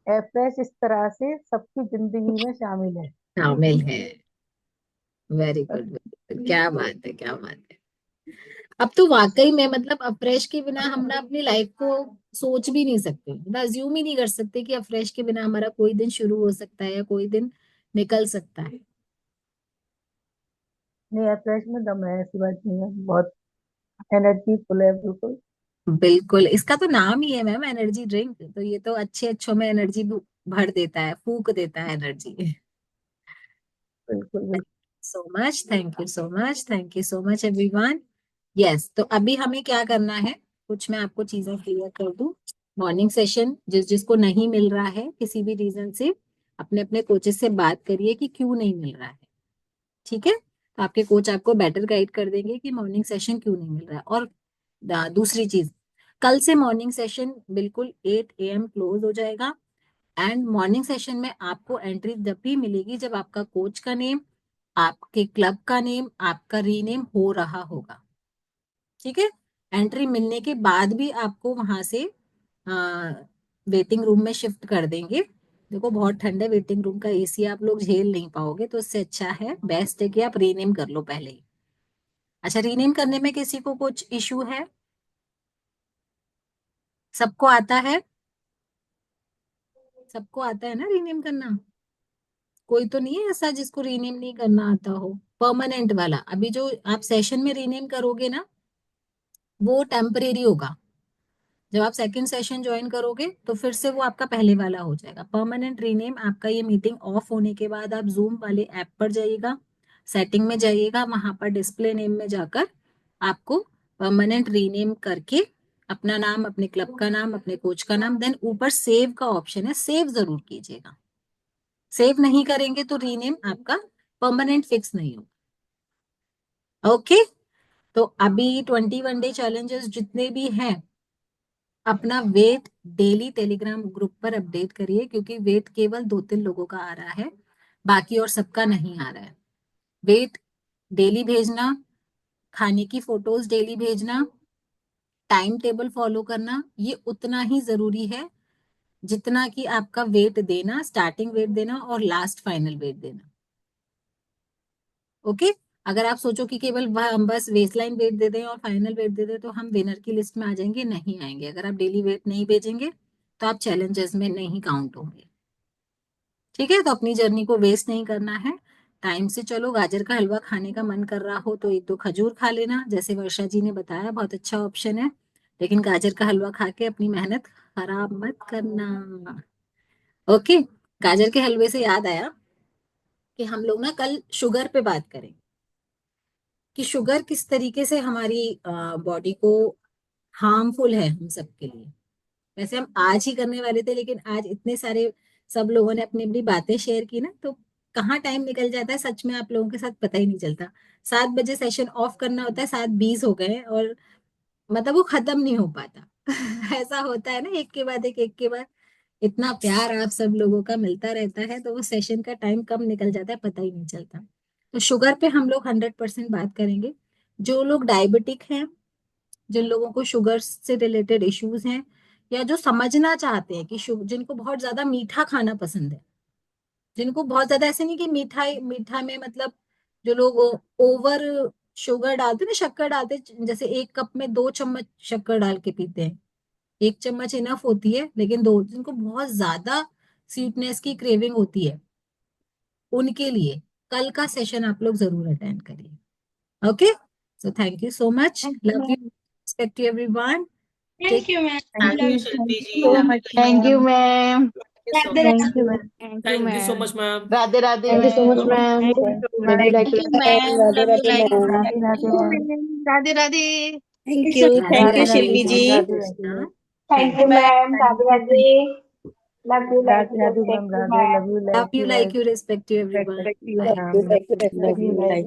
रेफ्रेश इस तरह से सबकी जिंदगी में शामिल है। शामिल है। वेरी गुड, वेरी गुड, क्या बात है, क्या बात है। अब तो वाकई में मतलब अफ्रेश के बिना हम ना अपनी लाइफ को सोच भी नहीं सकते, ना अज्यूम ही नहीं कर सकते कि अफ्रेश के बिना हमारा कोई दिन शुरू हो सकता है या कोई दिन निकल सकता है। नहीं, रेफ्रेश में दम है, ऐसी बात नहीं है, बहुत एनर्जी फुल है बिल्कुल। बिल्कुल, इसका तो नाम ही है मैम एनर्जी ड्रिंक, तो ये तो अच्छे अच्छों में एनर्जी भर देता है, फूक देता है एनर्जी। बिल्कुल बिल्कुल। So much, thank you so much, thank you so much everyone. Yes, तो अभी हमें क्या करना है, कुछ मैं आपको चीजें क्लियर कर दूं। मॉर्निंग सेशन जिस जिसको नहीं मिल रहा है किसी भी रीजन से, अपने अपने कोचेस से बात करिए कि क्यों नहीं मिल रहा है, ठीक है? तो आपके कोच आपको बेटर गाइड कर देंगे कि मॉर्निंग सेशन क्यों नहीं मिल रहा है। और दूसरी चीज, कल से मॉर्निंग सेशन बिल्कुल 8 AM क्लोज हो जाएगा। एंड मॉर्निंग सेशन में आपको एंट्री जब भी मिलेगी जब आपका कोच का नेम, आपके क्लब का नेम, आपका रीनेम हो रहा होगा, ठीक है? एंट्री मिलने के बाद भी आपको वहां से वेटिंग रूम में शिफ्ट कर देंगे। देखो बहुत ठंड है, वेटिंग रूम का एसी आप लोग झेल नहीं पाओगे, तो इससे अच्छा है, बेस्ट है कि आप रीनेम कर लो पहले ही। अच्छा, रीनेम करने में किसी को कुछ इशू है? सबको आता है? सबको आता है ना रीनेम करना? कोई तो नहीं है ऐसा जिसको रीनेम नहीं करना आता हो? परमानेंट वाला, अभी जो आप सेशन में रीनेम करोगे ना, वो टेम्परेरी होगा। जब आप सेकंड सेशन ज्वाइन करोगे तो फिर से वो आपका पहले वाला हो जाएगा। परमानेंट रीनेम आपका ये मीटिंग ऑफ होने के बाद आप जूम वाले ऐप पर जाइएगा, सेटिंग में जाइएगा, वहां पर डिस्प्ले नेम में जाकर आपको परमानेंट रीनेम करके अपना नाम, अपने क्लब का नाम, अपने कोच का नाम, देन ऊपर सेव का ऑप्शन है, सेव जरूर कीजिएगा। सेव नहीं करेंगे तो रीनेम आपका परमानेंट फिक्स नहीं होगा। ओके, तो अभी 21 डे चैलेंजेस जितने भी हैं, अपना वेट डेली टेलीग्राम ग्रुप पर अपडेट करिए, क्योंकि वेट केवल 2-3 लोगों का आ रहा है, बाकी और सबका नहीं आ रहा है। वेट डेली भेजना, खाने की फोटोज डेली भेजना, टाइम टेबल फॉलो करना, ये उतना ही जरूरी है जितना कि आपका वेट देना, स्टार्टिंग वेट देना और लास्ट फाइनल वेट देना। ओके, अगर आप सोचो कि केवल हम बस वेस्टलाइन वेट दे दें और फाइनल वेट दे दें तो हम विनर की लिस्ट में आ जाएंगे, नहीं आएंगे। अगर आप डेली वेट नहीं भेजेंगे तो आप चैलेंजेस में नहीं काउंट होंगे। ठीक है, तो अपनी जर्नी को वेस्ट नहीं करना है, टाइम से चलो। गाजर का हलवा खाने का मन कर रहा हो तो 1-2 खजूर खा लेना, जैसे वर्षा जी ने बताया, बहुत अच्छा ऑप्शन है। लेकिन गाजर का हलवा खा के अपनी मेहनत खराब मत करना। ओके, गाजर के हलवे से याद आया कि हम लोग ना कल शुगर पे बात करें कि शुगर किस तरीके से हमारी बॉडी को हार्मफुल है हम सबके लिए। वैसे हम आज ही करने वाले थे, लेकिन आज इतने सारे सब लोगों ने अपनी अपनी बातें शेयर की ना, तो कहाँ टाइम निकल जाता है सच में आप लोगों के साथ पता ही नहीं चलता। 7 बजे सेशन ऑफ करना होता है, 7:20 हो गए और मतलब वो खत्म नहीं हो पाता। ऐसा होता है ना, एक के बाद एक के बाद इतना प्यार आप सब लोगों का मिलता रहता है, तो वो सेशन का टाइम कब निकल जाता है पता ही नहीं चलता। तो शुगर पे हम लोग 100% बात करेंगे। जो लोग डायबिटिक हैं, जिन लोगों को शुगर से रिलेटेड इश्यूज हैं, या जो समझना चाहते हैं कि जिनको बहुत ज्यादा मीठा खाना पसंद है, जिनको बहुत ज्यादा, ऐसे नहीं कि मीठा मीठा में मतलब जो लोग ओवर शुगर डालते हैं ना, शक्कर डालते हैं, जैसे 1 कप में 2 चम्मच शक्कर डाल के पीते हैं, 1 चम्मच इनफ होती है, लेकिन 2, जिनको बहुत ज्यादा स्वीटनेस की क्रेविंग होती है, उनके लिए कल का सेशन आप लोग जरूर अटेंड करिए। Okay, so thank you so much, love you, respect you everyone, take thank you ma'am, thank love you you Shilpi ji, so love much you. Thank you ma'am. Ma'am. Radhe thank you ma'am. Thank you so much ma'am. Radhe Radhe thank you so much ma'am. Ma'am. Thank you जय so जय much. गुलाल thank की you Radhe ma'am, love you Radhe like ma'am. Radhe Radhe ma'am. Radhe Radhe. Thank you. Radhe thank you Radhe Shilpi ji. Radhe Radhe. Thank you ma'am, Radhe Radhe. Love you, like Radhe you, Radhe respect ma'am. You Radhe, ma'am. Love you, love like you, you, like you, respect you everyone. Respect you thank you, ma'am. Thank you, love respect you, you, like thank